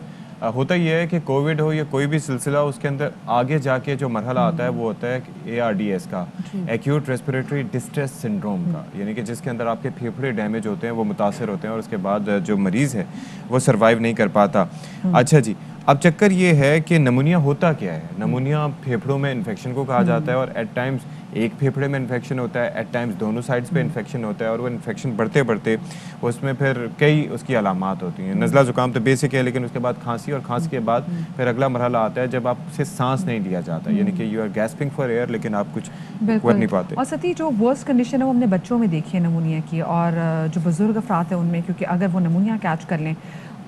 होता ये है कि कोविड हो या कोई भी सिलसिला, उसके अंदर आगे जाके जो मरहला आता है वो होता है ARDS का, एक्यूट रेस्पिरेटरी डिस्ट्रेस सिंड्रोम का, यानी कि जिसके अंदर आपके फेफड़े डैमेज होते हैं, वो मुतासर होते हैं, और उसके बाद जो मरीज़ है वो सर्वाइव नहीं कर पाता। अच्छा जी, अब चक्कर ये है कि नमूनिया होता क्या है? नमूनिया फेफड़ों में इन्फेक्शन को कहा जाता है, और एट टाइम्स एक फेफड़े में इन्फेक्शन होता है, एट टाइम्स दोनों साइड्स पे इन्फेक्शन होता है, और वो इन्फेक्शन बढ़ते बढ़ते उसमें फिर कई उसकी अलामात होती हैं। नज़ला ज़ुकाम तो बेसिक है, लेकिन उसके बाद खांसी, और खांसी के बाद फिर अगला मरहला आता है जब आपसे सांस नहीं लिया जाता, यानी कि you are gasping for air, लेकिन आप कुछ कर नहीं पाते। और सती जो वर्स्ट कंडीशन है वो हमने बच्चों में देखी है नमूनिया की, और जो बुजुर्ग अफराद है उनमें, क्योंकि अगर वो नमूनिया कैच कर लें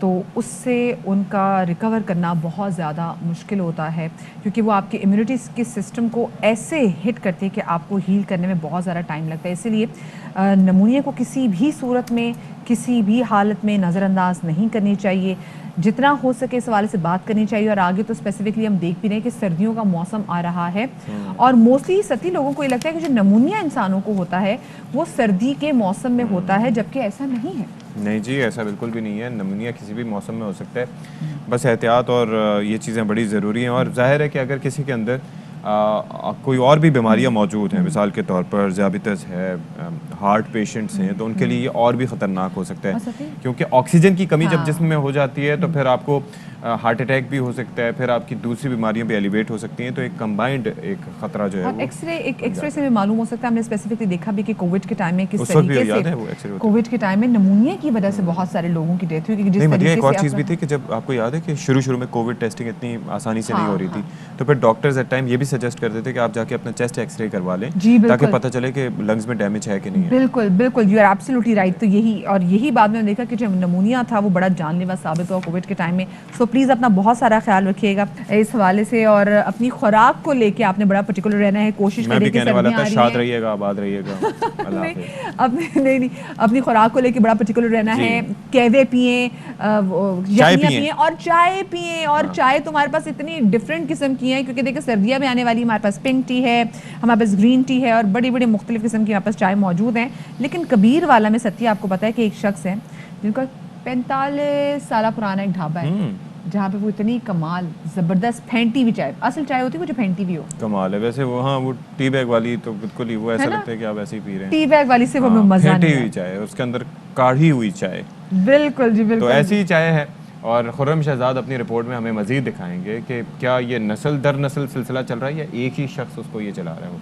तो उससे उनका रिकवर करना बहुत ज़्यादा मुश्किल होता है, क्योंकि वो आपके इम्यूनिटी के सिस्टम को ऐसे हिट करती है कि आपको हील करने में बहुत ज़्यादा टाइम लगता है। इसीलिए नमूनिया को किसी भी सूरत में, किसी भी हालत में नज़रअंदाज नहीं करनी चाहिए। जितना हो सके इस हवाले से बात करनी चाहिए। और आगे तो स्पेसिफिकली हम देख भी रहे हैं कि सर्दियों का मौसम आ रहा है, और मोस्टली सती लोगों को ये लगता है कि जो नमूनिया इंसानों को होता है वो सर्दी के मौसम में होता है, जबकि ऐसा नहीं है। नहीं जी, ऐसा बिल्कुल भी नहीं है। नमूनिया किसी भी मौसम में हो सकता है, बस एहतियात और ये चीज़ें बड़ी ज़रूरी हैं। और जाहिर है कि अगर किसी के अंदर कोई और भी बीमारियां मौजूद हैं, मिसाल के तौर पर ज़ियाबितस है, हार्ट पेशेंट्स हैं, तो उनके लिए ये और भी ख़तरनाक हो सकता है, क्योंकि ऑक्सीजन की कमी जब जिस्म में हो जाती है तो फिर आपको हार्ट अटैक भी हो सकता है, फिर आपकी दूसरी बीमारियां भी एलिवेट हो सकती हैं। तो एक कंबाइंड एक खतरा जो है और वो एक्सरे से भी मालूम हो सकता है। हमने स्पेसिफिकली देखा भी कि कोविड के टाइम में किस उस वक्त भी तरीके याद है वो से एक्सरे होता कोविड के टाइम में नमूनिया की वजह से बहुत सारे लोगों की डेथ हुई, क्योंकि जिस नहीं मदिया, तरीके एक और से चीज़ भी अपना- थी कि जब आपको याद है कि शुरू में कोविड टेस्टिंग इतनी आसानी से नहीं हाँ, हो रही थी, तो फिर डॉक्टर्स एट टाइम ये भी सजेस्ट करते थे कि आप जाके अपना चेस्ट एक्सरे करवा लें, जी, ताकि बिल्कुल। पता चले कि लंग्स में डैमेज है कि नहीं है। बिल्कुल बिल्कुल, यू आर एब्सोल्युटली राइट। तो यही बाद में देखा कि जो नमूनिया था वो बड़ा जानलेवा साबित हुआ कोविड के टाइम में। सो प्लीज़ अपना बहुत सारा ख्याल रखिएगा इस हवाले से, और अपनी खुराक को लेके आपने बड़ा पर्टिकुलर रहना है। कोशिश मैं करें भी कि कहने वाला सर्दियां था, आ रही शाद हैं। रहिएगा, आबाद रहिएगा, अल्लाह नहीं, हाफिज़। नहीं अपनी खुराक को लेके बड़ा पर्टिकुलर रहना जी। है। कहवे पिए, चाय यखनियाँ पिएं। पिएं और चाय पिएं। और हाँ। चाय तुम्हारे पास इतनी डिफरेंट किस्म की है, क्योंकि देखिए सर्दियाँ भी आने वाली, हमारे पास पिंक टी है, हमारे पास ग्रीन टी है, और बड़ी बड़ी मुख्तलिफ किस्म की हमारे पास चाय मौजूद हैं। लेकिन कबीर वाला में सत्य आपको पता है कि एक शख्स है जिनका 45 साल पुराना एक ढाबा है, जहाँ पे वो इतनी कमाल जबरदस्त फेंटी हुई चाय, असल चाय होती है वो जो फेंटी हुई हो, कमाल है वैसे वो। हाँ, वो टी बैग वाली तो बिल्कुल ही वो ऐसा है ना? लगता है कि आप ऐसे ही पी रहे हैं। टी बैग वाली से वो हाँ, मजा फेंटी नहीं हुई आता। चाय, उसके अंदर काढ़ी हुई चाय, बिल्कुल जी बिल्कुल। तो ऐसी ही चाय है। और खुर्रम शहजाद अपनी रिपोर्ट में हमें मजीद दिखाएंगे कि क्या ये नस्ल दर नस्ल सिलसिला चल रहा है या एक ही शख्स उसको ये चला रहा है। वो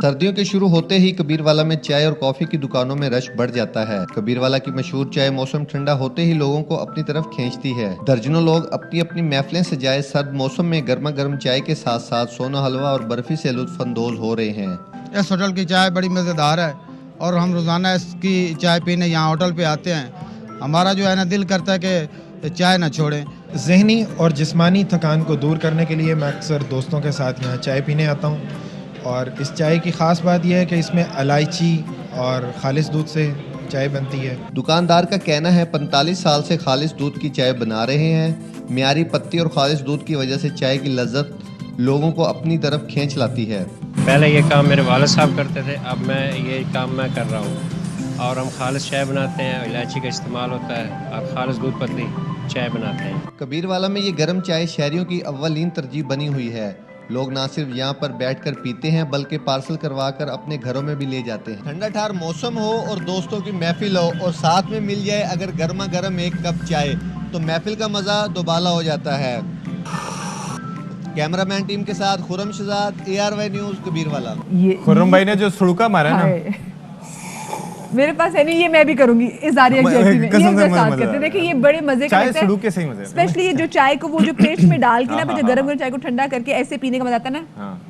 सर्दियों के शुरू होते ही कबीरवाला में चाय और कॉफी की दुकानों में रश बढ़ जाता है। कबीरवाला की मशहूर चाय मौसम ठंडा होते ही लोगों को अपनी तरफ खींचती है। दर्जनों लोग अपनी अपनी महफिलें सजाए सर्द मौसम में गर्मा गर्म चाय के साथ साथ सोना हलवा और बर्फी से लुत्फानंदोज हो रहे हैं। इस होटल की चाय बड़ी मज़ेदार है और हम रोज़ाना इसकी चाय पीने यहाँ होटल पे आते हैं। हमारा जो है ना दिल करता है कि चाय ना छोड़ें। ज़हनी और जिस्मानी थकान को दूर करने के लिए मैं अक्सर दोस्तों के साथ यहाँ चाय पीने आता हूँ, और इस चाय की ख़ास बात यह है कि इसमें इलायची और खालिस दूध से चाय बनती है। दुकानदार का कहना है 45 साल से खालिस दूध की चाय बना रहे हैं। मियारी पत्ती और खालिस दूध की वजह से चाय की लज्जत लोगों को अपनी तरफ खींच लाती है। पहले ये काम मेरे वालिद साहब करते थे, अब मैं ये काम मैं कर रहा हूँ। और हम खालिस चाय बनाते हैं, इलायची का इस्तेमाल होता है और खालिस दूध पत्ती चाय बनाते हैं। कबीरवाला में ये गर्म चाय शहरियों की अव्वलीन तरजीह बनी हुई है। लोग ना सिर्फ यहाँ पर बैठकर पीते हैं बल्कि पार्सल करवा कर अपने घरों में भी ले जाते हैं। ठंडा ठार मौसम हो और दोस्तों की महफिल हो और साथ में मिल जाए अगर गर्मा गर्म एक कप चाय, तो महफिल का मजा दोबाला हो जाता है। कैमरामैन टीम के साथ खुर्रम शहजाद, ARY न्यूज़, कबीरवाला। खुर्रम भाई ने जो सुड़का मारा है ना, मेरे पास है नहीं, ये मैं भी करूंगी इस आर्या एक्जेक्टिव में, ये कसम से मेरे साथ मजा करते आ हैं। रहा देखिए है। ये बड़े मजे का चाय लगता है, सुड़ू के सही मजे। स्पेशली ये जो चाय को वो जो प्लेट में डाल के ना, फिर जो गरम गरम चाय को ठंडा करके ऐसे पीने का मजा आता है ना। हाँ।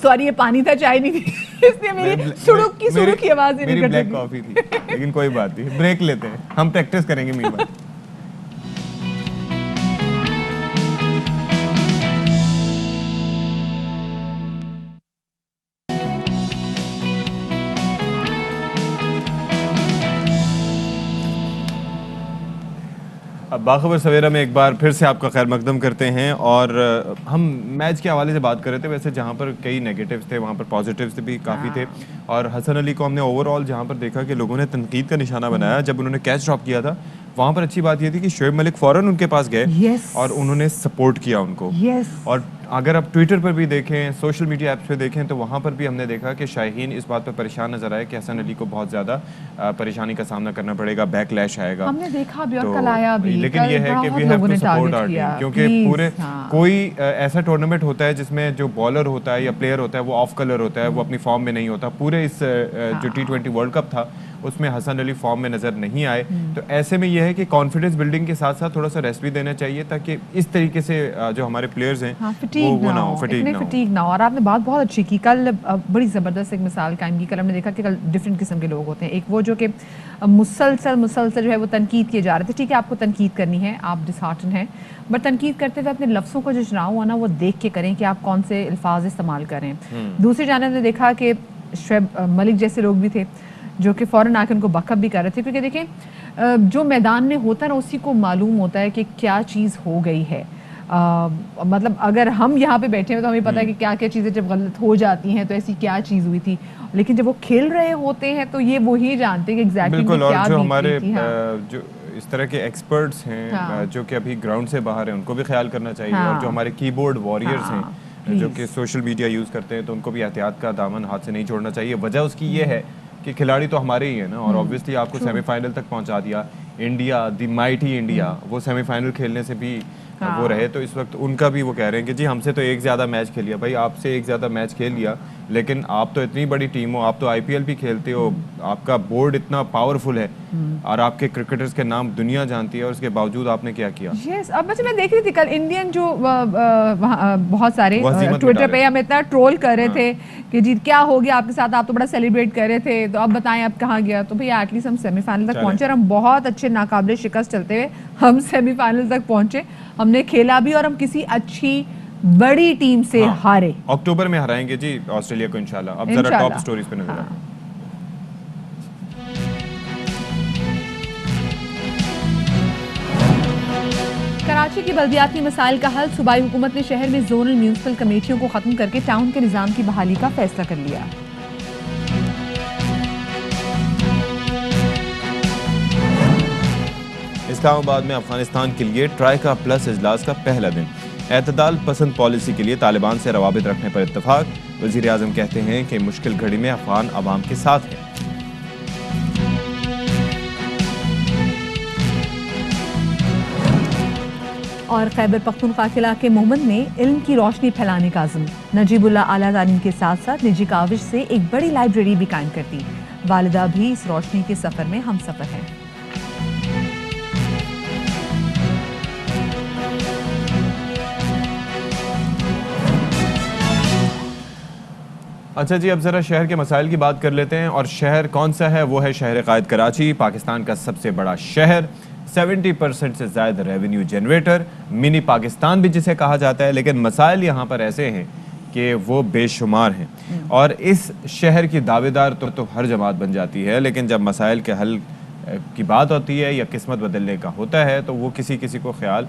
सॉरी ये पानी था, चाय नहीं थी, इसलिए मेरी सुड़ुक की आवाज ही मेरी निकल ब्लैक रही कॉफी थी, लेकिन कोई बात नहीं, ब्रेक लेते हैं, हम प्रैक्टिस करेंगे मीनवाइल। अब बाखबर सवेरा में एक बार फिर से आपका खैर मकदम करते हैं। और हम मैच के हवाले से बात कर रहे थे, वैसे जहाँ पर कई नेगेटिव्स थे वहाँ पर पॉजिटिव्स भी काफ़ी थे। और हसन अली को हमने ओवरऑल जहाँ पर देखा कि लोगों ने तनकीद का निशाना बनाया जब उन्होंने कैच ड्रॉप किया था, वहाँ पर अच्छी बात ये थी कि शोएब मलिक फ़ौरन उनके पास गए और उन्होंने सपोर्ट किया उनको। और अगर आप ट्विटर पर भी देखें, सोशल मीडिया ऐप्स पे देखें, तो वहाँ पर भी हमने देखा कि शाहीन इस बात पर परेशान नजर आए कि हसन अली को बहुत ज़्यादा परेशानी का सामना करना पड़ेगा, बैकलैश आएगा। हमने देखा भी और कल आया भी, लेकिन ये है कि we have to support our team, क्योंकि पूरे कोई ऐसा टूर्नामेंट होता है जिसमें जो बॉलर होता है या प्लेयर होता है वो ऑफ कलर होता है, वो अपनी फॉर्म में नहीं होता। पूरे इस जो T20 वर्ल्ड कप था उसमें हसन अली फॉर्म में नजर नहीं आए। तो ऐसे में यह है कि कॉन्फिडेंस बिल्डिंग के साथ साथ थोड़ा सा रेस्ट भी देना चाहिए, ताकि इस तरीके से जो हमारे प्लेयर्स हैं वो ना हो, फटीग ना हो। और आपने बात बहुत अच्छी की, कल बड़ी ज़बरदस्त एक मिसाल कायम की। कल हमने देखा कि कल डिफरेंट किस्म के लोग होते हैं। एक वो जो कि मुसलसल जो है वो तनकीद किए जा रहे थे। ठीक है, आपको तनकीद करनी है, आप डिसहार्टन हैं, बट तनकीद करते हुए अपने लफ्ज़ों को जो चुनाव हुआ ना वो देख के करें कि आप कौन से अल्फाज इस्तेमाल करें। दूसरी जानिब ने देखा कि शोएब मलिक जैसे लोग भी थे जो कि फ़ौरन आकर उनको बकअप भी कर रहे थे, क्योंकि देखें जो मैदान में होता है ना उसी को मालूम होता है कि क्या चीज़ हो गई है। मतलब अगर हम यहाँ पे बैठे हैं तो हमें पता है कि क्या क्या चीज़ें जब गलत हो जाती हैं तो ऐसी क्या चीज़ हुई थी, लेकिन जब वो खेल रहे होते हैं तो ये वही जानते हैं कि एग्जैक्टली क्या जो हमारे जो इस तरह के एक्सपर्ट्स हैं जो कि अभी ग्राउंड से बाहर हैं उनको भी ख्याल करना चाहिए। और जो हमारे कीबोर्ड वॉरियर्स हैं जो कि सोशल मीडिया यूज़ करते हैं, तो उनको भी एहतियात का दामन हाथ से नहीं छोड़ना चाहिए। वजह उसकी ये है कि खिलाड़ी तो हमारे ही है ना, और ऑब्वियसली आपको सेमीफाइनल तक पहुंचा दिया। इंडिया, द माइटी इंडिया, वो सेमीफाइनल खेलने से भी वो रहे, तो इस वक्त उनका भी वो कह रहे हैं कि जी हमसे तो एक ज़्यादा मैच खेल लिया। भाई आपसे एक ज़्यादा मैच खेल लिया, लेकिन आप तो इतनी बड़ी टीम हो, आप तो आईपीएल भी खेलते हो, आपका बोर्ड इतना पावरफुल है और आपके क्रिकेटर्स के नाम दुनिया जानती है, और उसके बावजूद आपने क्या किया? यस, अब मैं देख रही थी कल इंडियन जो बहुत सारे वजीमत ट्विटर मिटा पे रहे हम इतना ट्रोल कर रहे थे कि जी क्या हो गया आपके साथ, आप तो बड़ा सेलिब्रेट कर रहे थे, तो अब बताएं अब कहाँ गया। तो भैया एटलीस्ट हम सेमीफाइनल तक पहुंचे और हम बहुत अच्छे नाकाबिले शिकस्त चलते हुए हम सेमीफाइनल तक पहुंचे। हमने खेला भी और हम किसी अच्छी बड़ी टीम से हारे। अक्टूबर में हराएंगे जी ऑस्ट्रेलिया को इंशाल्लाह। अब जरा टॉप स्टोरीज पे नजर आए। कराची की बल्दियाती मसाइल का हल, सूबाई हुकूमत ने शहर में जोनल म्यूनिसिपल कमेटियों को खत्म करके टाउन के निज़ाम की बहाली का फैसला कर लिया। इस्लामाबाद में अफगानिस्तान के लिए ट्राइका प्लस इजलास का पहला दिन। एतदाल पसंद पॉलिसी के लिए तालिबान से रवाबित रखने पर इत्तफाक। वजीर आज़म कहते हैं कि मुश्किल घड़ी में अफगान अवाम के साथ है। और खैबर पख्तूनख्वा के इलाके मोहम्मद में इल्म की रोशनी फैलाने का आज़म। नजीबुल्लाह आला तालीम के साथ साथ निजी काविश से एक बड़ी लाइब्रेरी भी कायम करती। वालिदा भी इस रोशनी के सफ़र में हम सफ़र हैं। अच्छा जी, अब ज़रा शहर के मसाइल की बात कर लेते हैं। और शहर कौन सा है? वो है शहर कायद कराची, पाकिस्तान का सबसे बड़ा शहर, 70% से ज़्यादा रेवेन्यू जनरेटर, मिनी पाकिस्तान भी जिसे कहा जाता है। लेकिन मसाइल यहाँ पर ऐसे हैं कि वो बेशुमार हैं, और इस शहर की दावेदार तो हर जमात बन जाती है, लेकिन जब मसाइल के हल की बात होती है या किस्मत बदलने का होता है, तो वो किसी किसी को ख्याल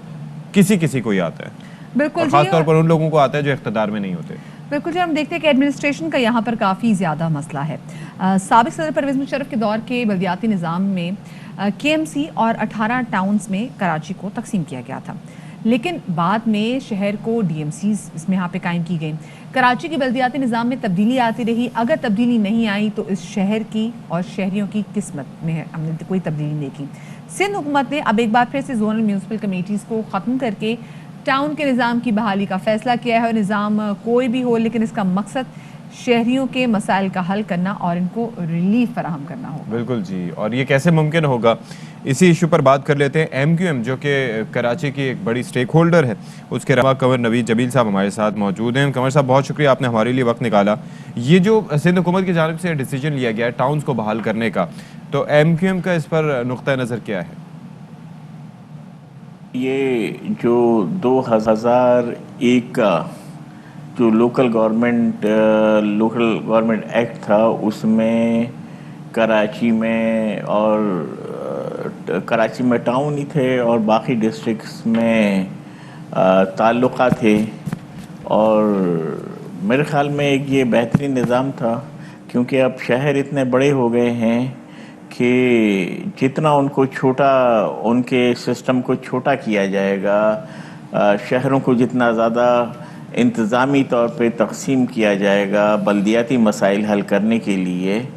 किसी को ही आता है। बिल्कुल, खासतौर पर उन लोगों को आता है जो इख्तिदार में नहीं होते। बिल्कुल जी, हम देखते हैं कि एडमिनिस्ट्रेशन का यहाँ पर काफ़ी ज़्यादा मसला है। साबिक सदर परवेज़ मुशर्रफ के दौर के बल्दियाती निज़ाम में केएमसी और 18 टाउन्स में कराची को तकसीम किया गया था, लेकिन बाद में शहर को डीएमसीज इसमें यहाँ पे कायम की गई। कराची के बल्दियाती निज़ाम में तब्दीली आती रही, अगर तब्दीली नहीं आई तो इस शहर की और शहरियों की किस्मत में हमने कोई तब्दीली नहीं की। सिंध हुकूमत ने अब एक बार फिर से जोनल म्यूनिसिपल कमेटीज़ को ख़त्म करके टाउन के निज़ाम की बहाली का फैसला किया है। निज़ाम कोई भी हो, लेकिन इसका मकसद शहरियों के मसाइल का हल करना और इनको रिलीफ फराहम करना होगा। बिल्कुल जी, और ये कैसे मुमकिन होगा, इसी इशू पर बात कर लेते हैं। एमक्यूएम जो कि कराची की एक बड़ी स्टेक होल्डर है, उसके अलावा कंवर नवीद जमील साहब हमारे साथ मौजूद हैं। कंवर साहब, बहुत शुक्रिया, आपने हमारे लिए वक्त निकाला। ये जो सिंध हुकूमत की जानिब से डिसीजन लिया गया है टाउन्स को बहाल करने का, तो एमक्यूएम का इस पर नुक्ता नज़र क्या है? ये जो 2001 का जो लोकल गवर्नमेंट एक्ट था, उसमें कराची में टाउन ही थे और बाकी डिस्ट्रिक्ट्स में ताल्लुक़ा थे। और मेरे ख़्याल में एक ये बेहतरीन निज़ाम था, क्योंकि अब शहर इतने बड़े हो गए हैं कि जितना उनके सिस्टम को छोटा किया जाएगा, शहरों को जितना ज़्यादा इंतज़ामी तौर पे तक़सीम किया जाएगा बल्दियाती मसाइल हल करने के लिए,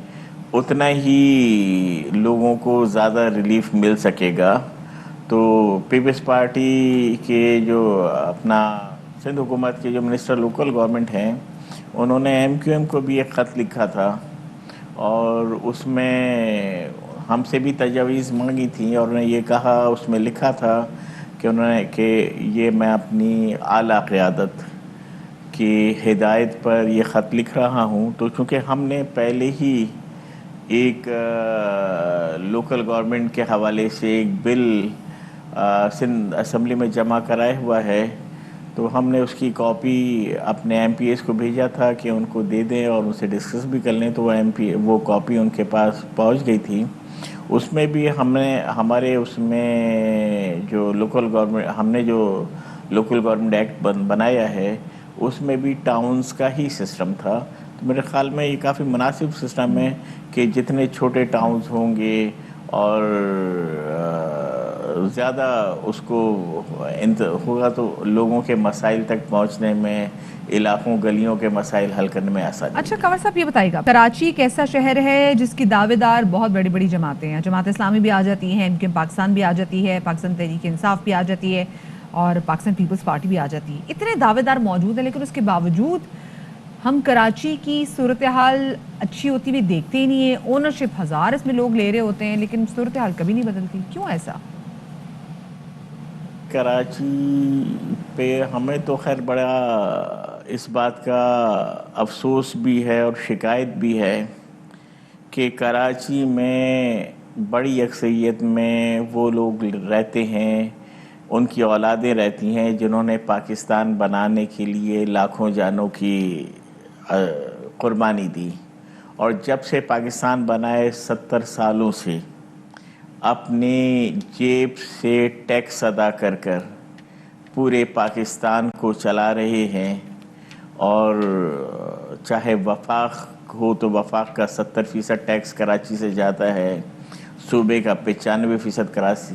उतना ही लोगों को ज़्यादा रिलीफ मिल सकेगा। तो पीपल्स पार्टी के जो अपना सिंध हुकूमत के जो मिनिस्टर लोकल गवर्नमेंट हैं, उन्होंने एमक्यूएम को भी एक ख़त लिखा था और उसमें हमसे भी तजावीज़ मांगी थी, और उन्होंने ये कहा, उसमें लिखा था कि ये मैं अपनी आला क़यादत की हिदायत पर ये ख़त लिख रहा हूँ। तो चूँकि हमने पहले ही एक लोकल गवर्नमेंट के हवाले से एक बिल सिंध असम्बली में जमा कराया हुआ है, तो हमने उसकी कॉपी अपने एमपीएस को भेजा था कि उनको दे दें और उनसे डिस्कस भी कर लें। तो वो कॉपी उनके पास पहुंच गई थी। उसमें भी हमारे उसमें जो लोकल गवर्नमेंट एक्ट बनाया है, उसमें भी टाउन्स का ही सिस्टम था। तो मेरे ख्याल में ये काफ़ी मुनासिब सिस्टम है कि जितने छोटे टाउन्स होंगे और ज़्यादा उसको होगा, तो लोगों के मसाइल तक पहुंचने में इलाकों गलियों के मसाइल हल करने में आसानी। अच्छा कंवर साहब ये बताइएगा, कराची एक ऐसा शहर है जिसकी दावेदार बहुत बड़ी बड़ी जमातें हैं, जमात इस्लामी भी आ जाती हैं, इनके पाकिस्तान भी आ जाती है, पाकिस्तान तहरीक इंसाफ भी आ जाती है और पाकिस्तान पीपल्स पार्टी भी आ जाती है। इतने दावेदार मौजूद हैं लेकिन उसके बावजूद हम कराची की सूरत हाल अच्छी होती हुई देखते ही नहीं है। ओनरशिप 1000 इसमें लोग ले रहे होते हैं लेकिन सूरत हाल कभी नहीं बदलती, क्यों ऐसा? कराची पे हमें तो खैर बड़ा इस बात का अफसोस भी है और शिकायत भी है कि कराची में बड़ी अक्सरियत में वो लोग रहते हैं, उनकी औलादें रहती हैं जिन्होंने पाकिस्तान बनाने के लिए लाखों जानों की कुर्बानी दी और जब से पाकिस्तान बनाए 70 सालों से अपने जेब से टैक्स अदा कर कर पूरे पाकिस्तान को चला रहे हैं। और चाहे वफाक हो तो वफाक का 70% टैक्स कराची से जाता है, सूबे का 95%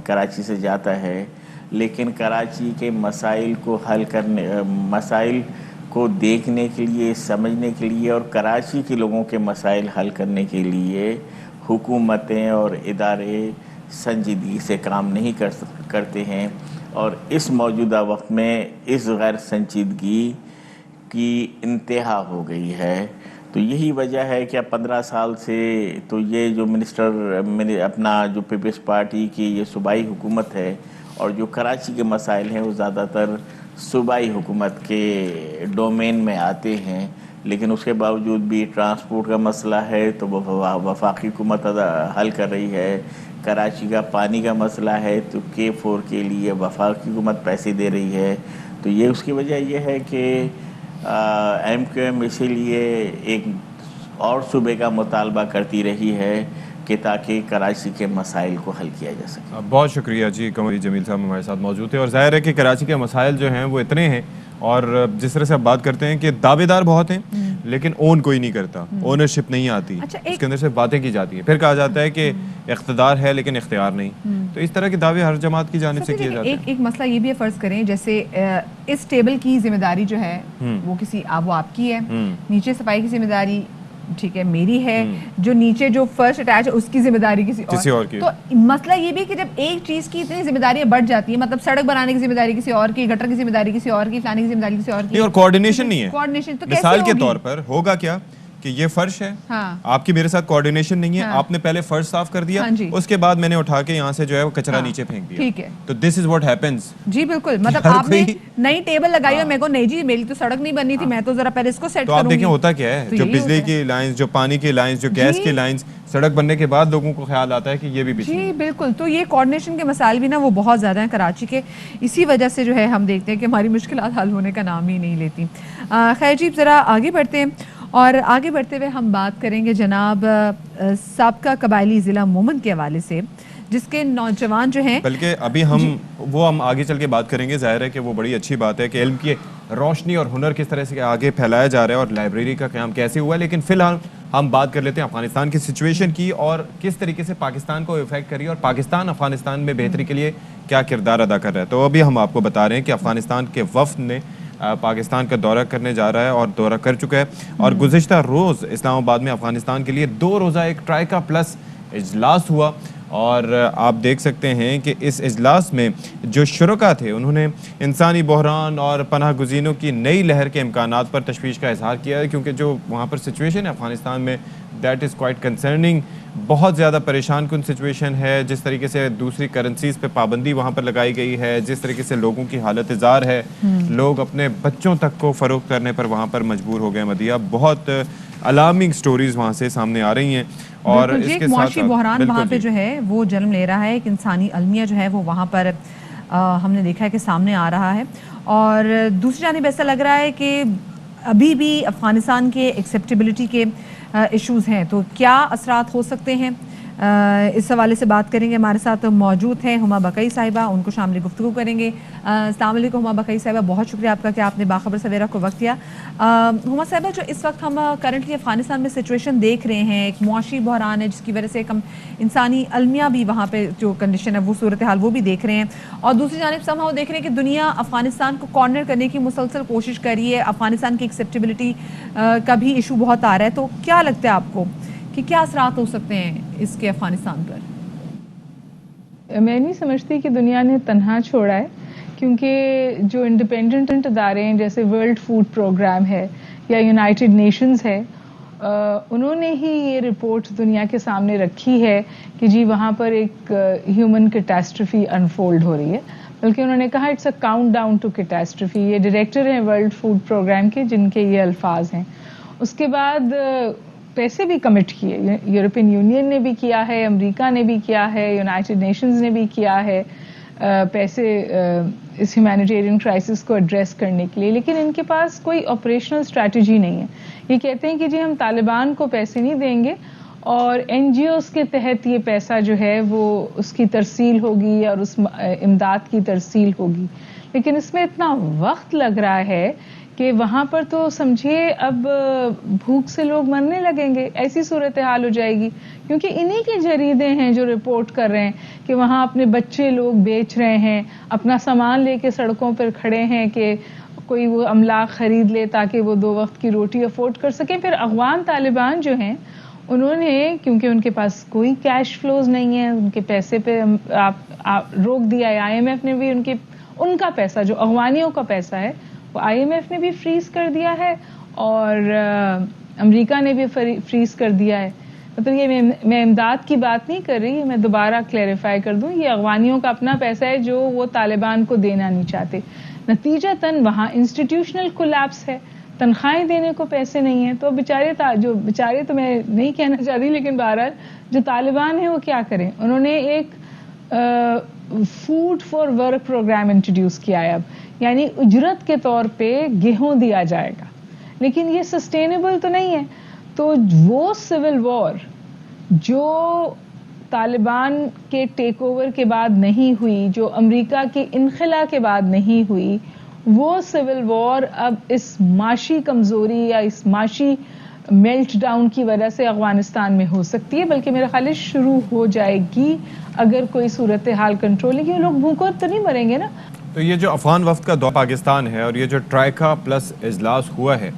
कराची से जाता है, लेकिन कराची के मसाइल को हल करने, मसाइल को देखने के लिए, समझने के लिए और कराची के लोगों के मसाइल हल करने के लिए हुकूमतें और इदारे संजीदगी से काम नहीं करते हैं। और इस मौजूदा वक्त में इस गैर संजीदगी की इंतहा हो गई है। तो यही वजह है कि अब 15 साल से तो ये जो अपना जो पीपल्स पार्टी की ये सूबाई हुकूमत है और जो कराची के मसाइल हैं वो ज़्यादातर सूबाई हुकूमत के डोमेन में आते हैं, लेकिन उसके बावजूद भी ट्रांसपोर्ट का मसला है तो वफाकी हुकूमत हल कर रही है। कराची का पानी का मसला है तो K4 के लिए वफाकी हुकूमत पैसे दे रही है। तो ये उसकी वजह यह है कि MQM इसीलिए एक और सूबे का मुतालबा करती रही है कि ताकि कराची के मसाइल को हल किया जा सके। बहुत शुक्रिया जी, कमरी जमील साहब हमारे साथ मौजूद थे। और जाहिर है कि कराची के मसाइल जो हैं वो इतने हैं और जिस तरह से आप बात करते हैं कि दावेदार बहुत हैं लेकिन ओन कोई नहीं करता, ओनरशिप नहीं आती। अच्छा, इसके अंदर से बातें की जाती हैं, फिर कहा जाता है कि इख्तिदार है लेकिन इख्तियार नहीं। तो इस तरह के दावे हर जमात की जानिब से किए जाते हैं। एक मसला ये भी है, फर्ज करें जैसे इस टेबल की जिम्मेदारी जो है वो वो आपकी है, नीचे सफाई की जिम्मेदारी ठीक है मेरी है, जो नीचे जो फर्स्ट अटैच है उसकी जिम्मेदारी किसी और की। तो मसला ये भी कि जब एक चीज की इतनी जिम्मेदारियां बढ़ जाती है, मतलब सड़क बनाने की जिम्मेदारी किसी और की, गटर की जिम्मेदारी किसी और की, फलाने की जिम्मेदारी किसी और की, और कोऑर्डिनेशन नहीं है। कोऑर्डिनेशन तो मिसाल के तौर पर होगा क्या कि ये फर्श है, हाँ। आपकी मेरे साथ कोऑर्डिनेशन नहीं है, हाँ। आपने पहले फर्श साफ कर दिया, हाँ उसके बाद मैंने उठा के यहाँ से जो है वो कचरा नीचे फेंक दिया, ठीक है। तो दिस इज व्हाट हैपेंस। जी बिल्कुल, मतलब आपने नई टेबल लगाई और मेरे को नहीं जी मेरी तो सड़क नहीं बननी थी, मैं तो जरा पहले इसको सेट करूंगी। तो आप देखें होता क्या है, जो बिजली की लाइंस, जो पानी की लाइंस, जो गैस की लाइंस, सड़क बनने के बाद लोगों को ख्याल आता है कि ये भी बिजली। जी बिल्कुल, तो ये कोऑर्डिनेशन के मसाइल भी ना वो बहुत ज़्यादा हैं कराची के, इसी वजह से जो है हम देखते हैं कि हमारी मुश्किलात हल होने का नाम ही नहीं लेती। खैर जी, ज़रा आगे बढ़ते हैं और आगे बढ़ते हुए हम बात करेंगे जनाब साबका कबायली ज़िला मोमन के हवाले से, जिसके नौजवान जो हैं, बल्कि अभी हम आगे चल के बात करेंगे। जाहिर है कि वो बड़ी अच्छी बात है कि इल्म की रोशनी और हुनर किस तरह से आगे फैलाया जा रहा है और लाइब्रेरी का काम कैसे हुआ है। लेकिन फिलहाल हम बात कर लेते हैं अफगानिस्तान की सिचुएशन की और किस तरीके से पाकिस्तान को इफेक्ट करी और पाकिस्तान अफगानिस्तान में बेहतरी के लिए क्या किरदार अदा कर रहा है। तो अभी हम आपको बता रहे हैं कि अफगानिस्तान के वफ्द ने पाकिस्तान का दौरा करने जा रहा है और दौरा कर चुका है और गुज़िश्ता रोज़ इस्लामाबाद में अफगानिस्तान के लिए 2 रोज़ा एक ट्राइका प्लस इजलास हुआ और आप देख सकते हैं कि इस इजलास में जो शुरका थे उन्होंने इंसानी बहरान और पनाह गुज़ीनों की नई लहर के इम्कानात पर तशवीश का इजहार किया है, क्योंकि जो वहाँ पर सिचुएशन है अफगानिस्तान में दैट इज़ क्वाइट कंसर्निंग। बहुत ज़्यादा परेशान कुन सिचुएशन है, जिस तरीके से दूसरी करेंसीज़ पे पाबंदी वहाँ पर लगाई गई है, जिस तरीके से लोगों की हालत जार है, लोग अपने बच्चों तक को फ़रोख्त करने पर वहाँ पर मजबूर हो गए। मदिया, बहुत अलार्मिंग स्टोरीज वहाँ से सामने आ रही हैं और इसके मुआशी बहरान वहाँ पे जो है वो जन्म ले रहा है, एक इंसानी अलमिया जो है वो वहाँ पर हमने देखा है कि सामने आ रहा है। और दूसरी जानिब ऐसा लग रहा है कि अभी भी अफगानिस्तान के एक्सेप्टेबिलिटी के इश्यूज़ हैं, तो क्या असरात हो सकते हैं इस हवाले से बात करेंगे। हमारे साथ मौजूद हैं हुमा बकई साहिबा, उनको शामिल गुफ्तगू करेंगे। अस्सलाम वालेकुम हुमा बकई साहिबा, बहुत शुक्रिया आपका कि आपने बाखबर सवेरा को वक्त दिया। हुमा साहिबा, जो इस वक्त हम करंटली अफगानिस्तान में सिचुएशन देख रहे हैं, एक मुआशी बहरान है जिसकी वजह से एक हम इंसानी अलमिया भी वहाँ पे जो कंडीशन है वो सूरत हाल वो भी देख रहे हैं, और दूसरी जानिब से हम देख रहे हैं कि दुनिया अफगानिस्तान को कॉर्नर करने की मुसलसल कोशिश कर रही है। अफगानिस्तान की एक्सेप्टेबिलिटी का भी इशू बहुत आ रहा है, तो क्या लगता है आपको कि क्या असरात हो सकते हैं इसके अफगानिस्तान पर? मैं नहीं समझती कि दुनिया ने तन्हा छोड़ा है, क्योंकि जो इंडिपेंडेंट इदारे हैं जैसे वर्ल्ड फूड प्रोग्राम है या यूनाइटेड नेशंस है, उन्होंने ही ये रिपोर्ट दुनिया के सामने रखी है कि जी वहाँ पर एक ह्यूमन कैटास्ट्रफी अनफोल्ड हो रही है। बल्कि उन्होंने कहा it's a countdown to catastrophe. ये डायरेक्टर हैं वर्ल्ड फूड प्रोग्राम के, जिनके ये अल्फाज हैं। उसके बाद पैसे भी कमिट किए, यूरोपियन यूनियन ने भी किया है, अमेरिका ने भी किया है, यूनाइटेड नेशंस ने भी किया है पैसे इस ह्यूमैनिटेरियन क्राइसिस को एड्रेस करने के लिए, लेकिन इनके पास कोई ऑपरेशनल स्ट्रैटेजी नहीं है। ये कहते हैं कि जी हम तालिबान को पैसे नहीं देंगे और एनजीओस के तहत ये पैसा जो है वो उसकी तरसील होगी और उस इमदाद की तरसील होगी, लेकिन इसमें इतना वक्त लग रहा है कि वहाँ पर तो समझिए अब भूख से लोग मरने लगेंगे, ऐसी सूरत हाल हो जाएगी। क्योंकि इन्हीं के जरीदे हैं जो रिपोर्ट कर रहे हैं कि वहाँ अपने बच्चे लोग बेच रहे हैं, अपना सामान लेके सड़कों पर खड़े हैं कि कोई वो अमलाक खरीद ले ताकि वो 2 वक्त की रोटी अफोर्ड कर सकें। फिर अफगान तालिबान जो हैं उन्होंने, क्योंकि उनके पास कोई कैश फ्लोज नहीं है, उनके पैसे पे आप रोक दिया है। IMF ने भी उनका पैसा जो अफगानियों का पैसा है वो IMF ने भी फ्रीज कर दिया है और अमेरिका ने भी फ्रीज कर दिया है। मतलब ये मैं इमदाद की बात नहीं कर रही, मैं दोबारा क्लैरिफाई कर दूं, ये अफगानियों का अपना पैसा है जो वो तालिबान को देना नहीं चाहते। नतीजतन वहाँ इंस्टीट्यूशनल कोलैप्स है, तनख्वाहें देने को पैसे नहीं है। तो बेचारे तो मैं नहीं कहना चाहती, लेकिन बहरहाल जो तालिबान है वो क्या करें। उन्होंने एक food for work programme introduce किया है अब, यानी उजरत के तौर पे गेहूं दिया जाएगा, लेकिन ये सस्टेनेबल तो नहीं है। तो वो सिविल वॉर जो तालिबान के टेक ओवर के बाद नहीं हुई, जो अमेरिका के इनखला के बाद नहीं हुई, वो सिविल वॉर अब इस माशी कमजोरी या इस माशी मेल्ट डाउन की वजह से अफगानिस्तान में हो सकती है, बल्कि मेरा ख्याल है शुरू हो जाएगी अगर कोई सूरत हाल कंट्रोल है, कि लोग भूखों तो नहीं मरेंगे ना। तो ये जो अफगान वफ्द का दौरा पाकिस्तान है और ये जो ट्राइका प्लस इजलास हुआ है,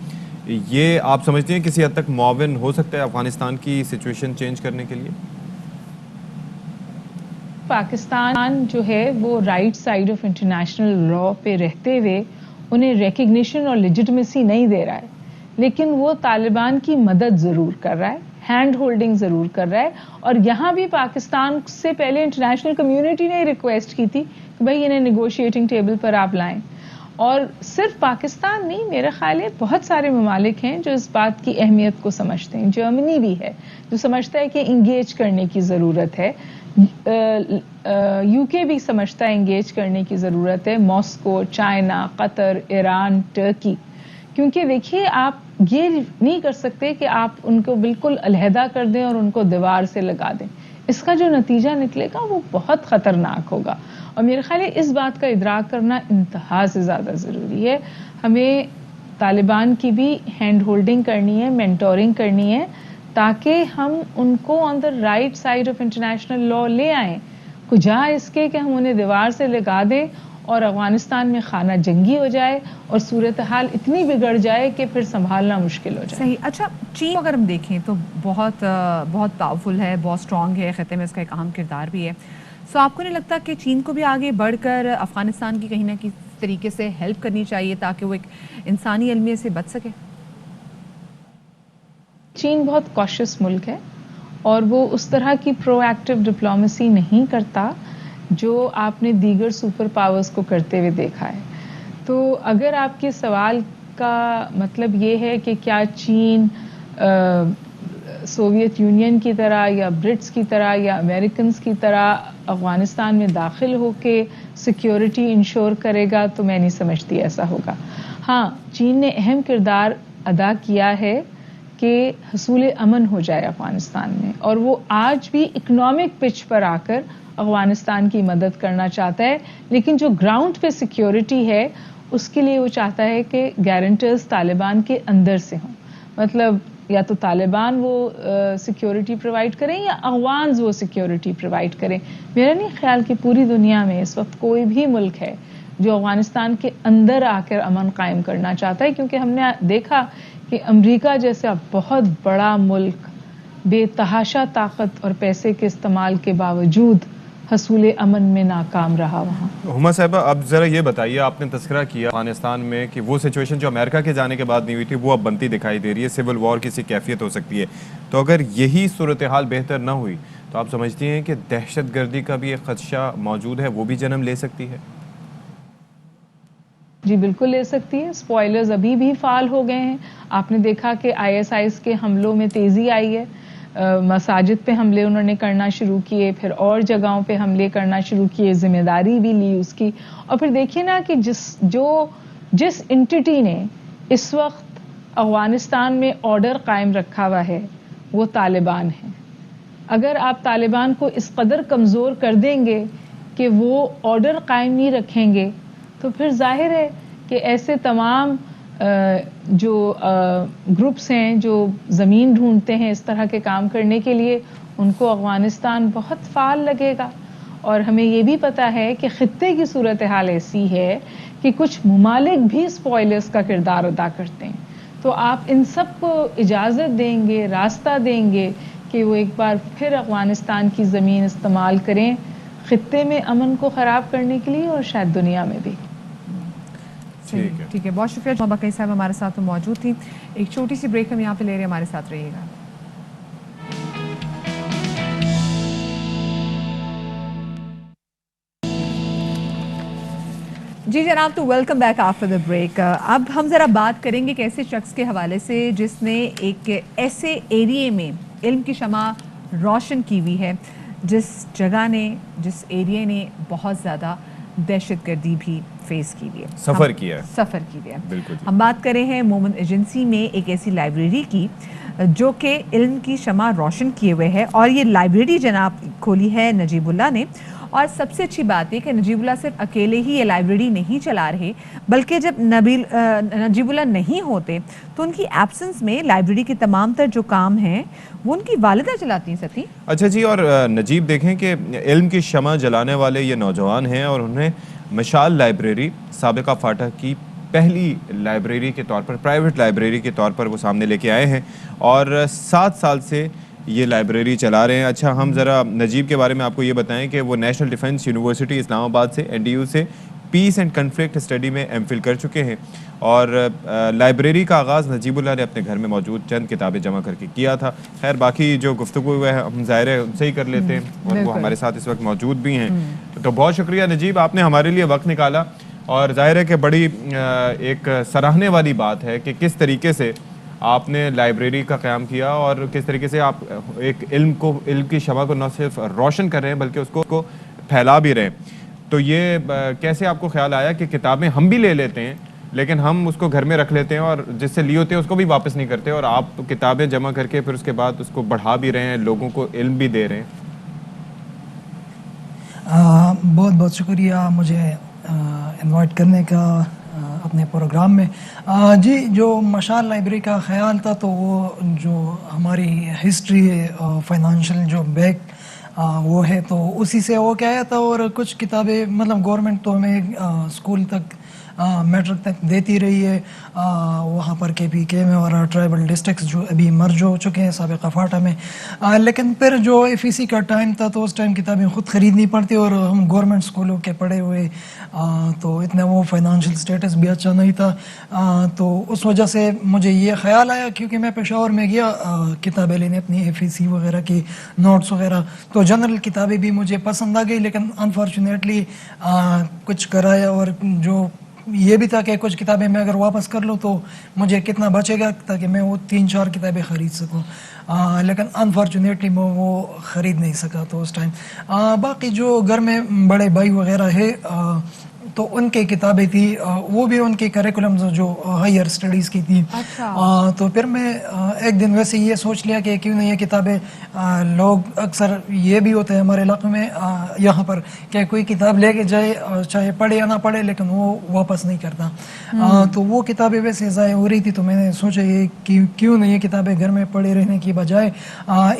ये आप समझते हैं किसी हद तक मुआविन हो सकता है अफगानिस्तान की सिचुएशन चेंज करने के लिए? पाकिस्तान जो है वो right side of international law पे रहते हुए उन्हें रिकग्निशन और लेजिटिमेसी नहीं दे रहा है, लेकिन वो तालिबान की मदद ज़रूर कर रहा है, हैंड होल्डिंग ज़रूर कर रहा है। और यहाँ भी पाकिस्तान से पहले इंटरनेशनल कम्युनिटी ने रिक्वेस्ट की थी कि भाई इन्हें नेगोशिएटिंग टेबल पर आप लाएं। और सिर्फ पाकिस्तान नहीं, मेरा ख्याल है बहुत सारे ममालिक हैं जो इस बात की अहमियत को समझते हैं। जर्मनी भी है जो समझता है कि इंगेज करने की ज़रूरत है, UK भी समझता है इंगेज करने की ज़रूरत है, Moscow, China, Qatar, Iran, Turkey. क्योंकि देखिए आप ये नहीं कर सकते कि आप उनको बिल्कुल अलहदा कर दें और उनको दीवार से लगा दें, इसका जो नतीजा निकलेगा वो बहुत ख़तरनाक होगा। और मेरे ख्याल है इस बात का इदराक करना इंतहा से ज़्यादा ज़रूरी है। हमें तालिबान की भी हैंड होल्डिंग करनी है, मेंटोरिंग करनी है, ताकि हम उनको on the right side of international law ले आएँ, कुजा इसके कि हम उन्हें दीवार से लगा दें और अफगानिस्तान में खाना जंगी हो जाए और सूरत हाल इतनी बिगड़ जाए कि फिर संभालना मुश्किल हो जाए। सही। अच्छा, चीन अगर हम देखें तो बहुत पावरफुल है, बहुत स्ट्रॉन्ग है, खत्ते में इसका एक अहम किरदार भी है। सो आपको नहीं लगता कि चीन को भी आगे बढ़कर अफगानिस्तान की कहीं ना कहीं तरीके से हेल्प करनी चाहिए ताकि वो एक इंसानी अलमिया से बच सके? चीन बहुत कॉशियस मुल्क है और वो उस तरह की प्रोएक्टिव डिप्लोमेसी नहीं करता जो आपने दीगर सुपर पावर्स को करते हुए देखा है। तो अगर आपके सवाल का मतलब ये है कि क्या चीन सोवियत यूनियन की तरह या ब्रिट्स की तरह या अमेरिकन्स की तरह अफ़गानिस्तान में दाखिल होके सिक्योरिटी इंश्योर करेगा, तो मैं नहीं समझती ऐसा होगा। हाँ, चीन ने अहम किरदार अदा किया है कि हसूल अमन हो जाए अफ़गानिस्तान में, और वो आज भी इकोनॉमिक पिच पर आकर अफ़गानिस्तान की मदद करना चाहता है। लेकिन जो ग्राउंड पे सिक्योरिटी है उसके लिए वो चाहता है कि गारंटर्स तालिबान के अंदर से हों, मतलब या तो तालिबान वो सिक्योरिटी प्रोवाइड करें या अफ़गान्स वो सिक्योरिटी प्रोवाइड करें। मेरा नहीं ख्याल कि पूरी दुनिया में इस वक्त कोई भी मुल्क है जो अफ़गानिस्तान के अंदर आकर अमन कायम करना चाहता है, क्योंकि हमने देखा कि अमेरिका जैसा बहुत बड़ा मुल्क बेतहाशा ताकत और पैसे के इस्तेमाल के बावजूद हसूल अमन में नाकाम रहा वहाँ। हुमा साहिबा, अब ज़रा ये बताइए, आपने तस्करा किया अफगानिस्तान में कि वो सिचुएशन जो अमेरिका के जाने के बाद नहीं हुई थी वो अब बनती दिखाई दे रही है, सिविल वॉर की सी कैफियत हो सकती है। तो अगर यही सूरत हाल बेहतर ना हुई तो आप समझती हैं कि दहशत गर्दी का भी एक खदशा मौजूद है, वो भी जन्म ले सकती है? जी बिल्कुल ले सकती है। स्पॉयलर्स अभी भी फाल हो गए हैं। आपने देखा कि ISIS के हमलों में तेज़ी आई है। मसाजिद पे हमले उन्होंने करना शुरू किए, फिर और जगहों पे हमले करना शुरू किए, जिम्मेदारी भी ली उसकी। और फिर देखिए ना कि जिस एंटिटी ने इस वक्त अफ़गानिस्तान में ऑर्डर कायम रखा हुआ है वो तालिबान है। अगर आप तालिबान को इस कदर कमज़ोर कर देंगे कि वो ऑर्डर कायम नहीं रखेंगे तो फिर जाहिर है कि ऐसे तमाम जो ग्रुप्स हैं जो ज़मीन ढूंढते हैं इस तरह के काम करने के लिए, उनको अफ़गानिस्तान बहुत फ़ाल लगेगा। और हमें ये भी पता है कि ख़ित्ते की सूरत हाल ऐसी है कि कुछ ममालिक भी स्पॉयलर्स का किरदार अदा करते हैं। तो आप इन सब को इजाज़त देंगे, रास्ता देंगे कि वो एक बार फिर अफ़गानिस्तान की ज़मीन इस्तेमाल करें ख़ित्ते में अमन को ख़राब करने के लिए और शायद दुनिया में भी। ठीक है, बहुत शुक्रिया। बकई साहब हमारे साथ तो मौजूद थी। एक छोटी सी ब्रेक हम यहाँ पे ले रहे हैं, हमारे साथ रहिएगा। जी जनाब, तो welcome back after the break. अब हम ज़रा बात करेंगे एक ऐसे शख्स के हवाले से जिसने एक ऐसे एरिया में इल्म की शमा रोशन की हुई है, जिस एरिया ने बहुत ज़्यादा दहशतगर्दी भी फेस की हुई है, सफ़र किया है। बिल्कुल। हम बात कर रहे हैं मोमिन एजेंसी में एक ऐसी लाइब्रेरी की जो कि इल्म की शमा रोशन किए हुए है, और ये लाइब्रेरी जनाब खोली है नजीबुल्लाह ने। और सबसे अच्छी बात है कि नजीबुल्लाह सिर्फ अकेले ही ये लाइब्रेरी नहीं चला रहे, बल्कि जब नजीबुल्लाह नहीं होते तो उनकी एब्सेंस में लाइब्रेरी के तमाम तर जो काम हैं वो उनकी वालिदा चलाती हैं। सती अच्छा जी, और नजीब देखें कि इल्म की शमा जलाने वाले ये नौजवान हैं और उन्हें मशाल लाइब्रेरी साबिका फाटक की पहली लाइब्रेरी के तौर पर, प्राइवेट लाइब्रेरी के तौर पर वो सामने लेके आए हैं और 7 साल से ये लाइब्रेरी चला रहे हैं। अच्छा, हम ज़रा नजीब के बारे में आपको ये बताएं कि वो नेशनल डिफेंस यूनिवर्सिटी इस्लामाबाद से NDU से पीस एंड कन्फ्लिक्ट स्टडी में MPhil कर चुके हैं, और लाइब्रेरी का आगाज़ नजीबुल्लाह ने अपने घर में मौजूद चंद किताबें जमा करके किया था। खैर, बाकी जो गुफ्तगू हुआ है हम ज़ाहिर है उनसे ही कर लेते हैं, और वो हमारे साथ इस वक्त मौजूद भी हैं। तो बहुत शुक्रिया नजीब, आपने हमारे लिए वक्त निकाला, और ज़ाहिर है कि बड़ी एक सराहने वाली बात है कि किस तरीके से आपने लाइब्रेरी का क़याम किया और किस तरीके से आप एक इल्म की शमा को न सिर्फ रोशन कर रहे हैं बल्कि उसको फैला भी रहे हैं। तो ये कैसे आपको ख्याल आया कि किताबें हम भी ले लेते हैं लेकिन हम उसको घर में रख लेते हैं और जिससे लिए होते हैं उसको भी वापस नहीं करते, और आप किताबें जमा करके फिर उसके बाद उसको बढ़ा भी रहे हैं, लोगों को इल्म भी दे रहे हैं? बहुत बहुत शुक्रिया मुझे इनवाइट करने का अपने प्रोग्राम में। जी, जो मशाल लाइब्रेरी का ख्याल था तो वो जो हमारी हिस्ट्री फाइनेंशियल जो बैक वो है तो उसी से वो क्या आया था, और कुछ किताबें मतलब गवर्नमेंट तो हमें स्कूल तक मैट्रिक तक देती रही है वहाँ पर KPK में, और ट्राइबल डिस्ट्रिक्ट्स जो अभी मर्ज हो चुके हैं साबिका फाटा में। लेकिन फिर जो FEC का टाइम था तो उस टाइम किताबें ख़ुद ख़रीदनी पड़ती, और हम गवर्नमेंट स्कूलों के पढ़े हुए तो इतना वो फाइनेंशियल स्टेटस भी अच्छा नहीं था। तो उस वजह से मुझे ये ख्याल आया, क्योंकि मैं पेशावर में गया किताबें लेने अपनी FEC वगैरह की नोट्स वगैरह, तो जनरल किताबें भी मुझे पसंद आ गई, लेकिन अनफॉर्चुनेटली कुछ कराया, और जो ये भी था कि कुछ किताबें मैं अगर वापस कर लूँ तो मुझे कितना बचेगा ताकि मैं वो 3-4 किताबें ख़रीद सकूँ, लेकिन अनफॉर्चुनेटली मैं वो ख़रीद नहीं सका तो उस टाइम। बाकी जो घर में बड़े भाई वगैरह है तो उनकी किताबें थी, वो भी उनकी करिकुलम जो हायर स्टडीज़ की थी। तो फिर मैं एक दिन वैसे ये सोच लिया कि क्यों नहीं ये किताबें, लोग अक्सर ये भी होते हैं हमारे इलाके में यहाँ पर कि कोई किताब लेके जाए, चाहे पढ़े या ना पढ़े, लेकिन वो वापस नहीं करता। तो वो किताबें वैसे ज़ाया हो रही थी, तो मैंने सोचा ये कि क्यों नहीं ये किताबें घर में पड़े रहने की बजाय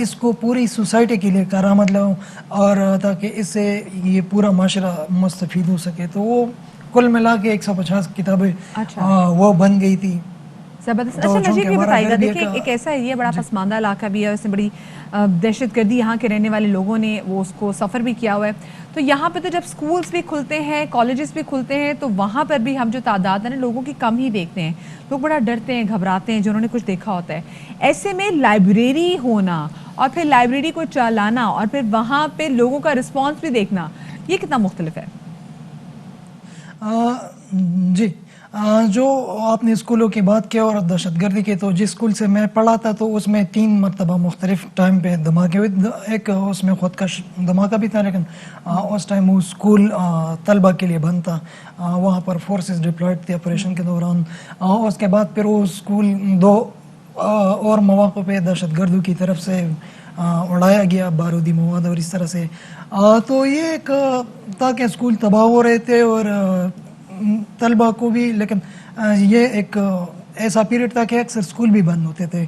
इसको पूरी सोसाइटी के लिए कारआमद लाऊं, और ताकि इससे ये पूरा माशरा मुस्तफ़ीद हो सके। तो वो कुल मिला के 150 किताबें वो बन गई थी। जबरदस्त। तो अच्छा नजीब, ये बताइएगा, भी देखिए एक ऐसा एरिया, बड़ा पसमानदा इलाका भी है, उसमें बड़ी दहशतगर्दी यहाँ के रहने वाले लोगों ने वो उसको सफ़र भी किया हुआ है। तो यहाँ पे तो जब स्कूल्स भी खुलते हैं, कॉलेजेस भी खुलते हैं, तो वहाँ पर भी हम जो तादाद है ना लोगों की कम ही देखते हैं। लोग बड़ा डरते हैं, घबराते हैं, जिन्होंने कुछ देखा होता है। ऐसे में लाइब्रेरी होना और फिर लाइब्रेरी को चलाना और फिर वहाँ पे लोगों का रिस्पॉन्स भी देखना, ये कितना मुख्तलिफ है? जी, जो आपने स्कूलों की बात की और दहशतगर्दी की, तो जिस स्कूल से मैं पढ़ा था तो उसमें 3 मरतबा मुख्तलिफ टाइम पे धमाके हुए। एक उसमें खुदकश धमाका भी था, लेकिन उस टाइम वो स्कूल तलबा के लिए बंद था। वहाँ पर फोर्सेस डिप्लॉयड थे ऑपरेशन के दौरान। उसके बाद फिर वो स्कूल 2 और मौक़ों पे दहशतगर्दों की तरफ से उड़ाया गया, बारूदी मवाद और इस तरह से। तो ये एक ताकि स्कूल तबाह हो रहे थे और तलबा को भी, लेकिन ये एक ऐसा पीरियड था कि अक्सर स्कूल भी बंद होते थे।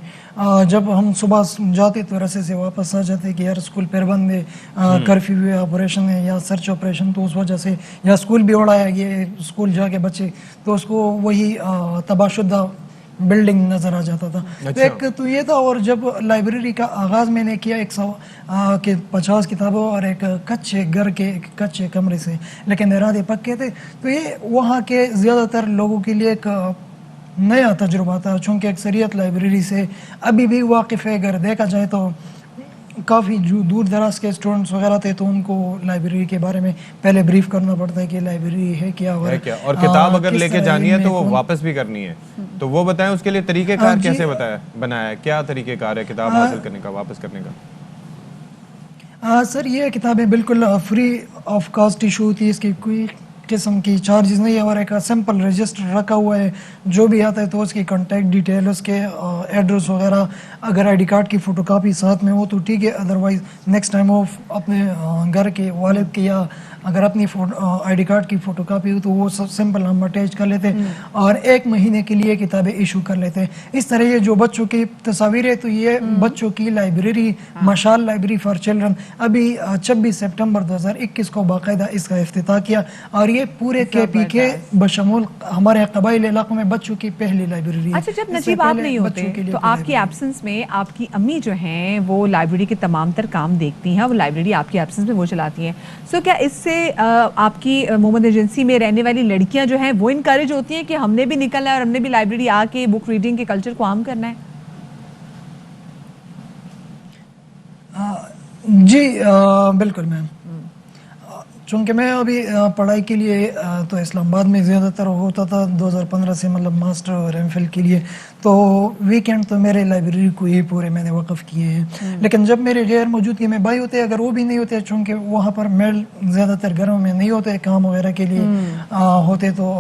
जब हम सुबह जाते तो रस्से से वापस आ जाते कि यार स्कूल फिर बंद है, कर्फ्यू है, ऑपरेशन है या सर्च ऑपरेशन, तो उस वजह से या स्कूल भी उड़ाया गया, स्कूल जाके बच्चे तो उसको वही तबाहशुदा बिल्डिंग नज़र आ जाता था। तो एक तो ये था। और जब लाइब्रेरी का आगाज़ मैंने किया 150 किताबों और एक कच्चे घर के एक कच्चे कमरे से, लेकिन इरादे पक्के थे, तो ये वहाँ के ज़्यादातर लोगों के लिए एक नया तजुर्बा था, चूँकि अक्सरियत लाइब्रेरी से अभी भी वाकिफ़ है। अगर देखा जाए तो काफ़ी जो दूर दराज के स्टूडेंट्स वगैरह थे, तो उनको लाइब्रेरी के बारे में पहले ब्रीफ करना पड़ता है कि लाइब्रेरी है क्या और किताब अगर लेके जानी है तो वो वापस भी करनी है, तो वो बताएं उसके लिए तरीक़ेकार कैसे बनाया है, क्या तरीक़ेकार है किताब हासिल करने का, वापस करने का? सर ये किताबें बिल्कुल फ्री ऑफ कॉस्ट इशू होती है, इसकी कोई किस्म की चार्जेस नहीं है, और एक सिंपल रजिस्टर रखा हुआ है। जो भी आता है तो उसकी कॉन्टैक्ट डिटेल, उसके एड्रेस वगैरह, अगर आईडी कार्ड की फ़ोटोकॉपी साथ में हो तो ठीक है, अदरवाइज़ नेक्स्ट टाइम वो अपने घर के वालिद के या अगर अपनी आईडी कार्ड की फ़ोटोकॉपी हो तो वो सब सिंपल हम अटैच कर लेते हैं और 1 महीने के लिए किताबें इशू कर लेते हैं। इस तरह ये जो बच्चों की तस्वीर है, तो ये बच्चों की लाइब्रेरी मशाल लाइब्रेरी फॉर चिल्ड्रन अभी 26 सितंबर 2021 को बाकायदा इसका इफ्तिताह किया, और ये पूरे KP के बशमूल हमारे कबाइल इलाकों में बच्चों की पहली लाइब्रेरी। अच्छा, जब नजीब आप नहीं होते तो आपकी एब्सेंस में आपकी अम्मी जो हैं वो लाइब्रेरी के तमाम तर काम देखती हैं, वो लाइब्रेरी आपकी एब्सेंस में वो चलाती हैं। सो क्या इससे आपकी मोहम्मद एजेंसी में रहने वाली लड़कियां जो हैं वो इनकरेज होती हैं कि हमने भी निकलना है और हमने भी लाइब्रेरी आके बुक रीडिंग के कल्चर को आम करना है? जी बिल्कुल मैम, चूँकि मैं अभी पढ़ाई के लिए तो इस्लामाबाद में ज़्यादातर होता था 2015 से, मतलब मास्टर और MPhil के लिए, तो वीकेंड तो मेरे लाइब्रेरी को ही पूरे मैंने वक़फ़ किए हैं। लेकिन जब मेरे गैर मौजूदगी में भाई होते, अगर वो भी नहीं होते, चूँकि वहाँ पर मेल ज़्यादातर घरों में नहीं होते, काम वगैरह के लिए होते, तो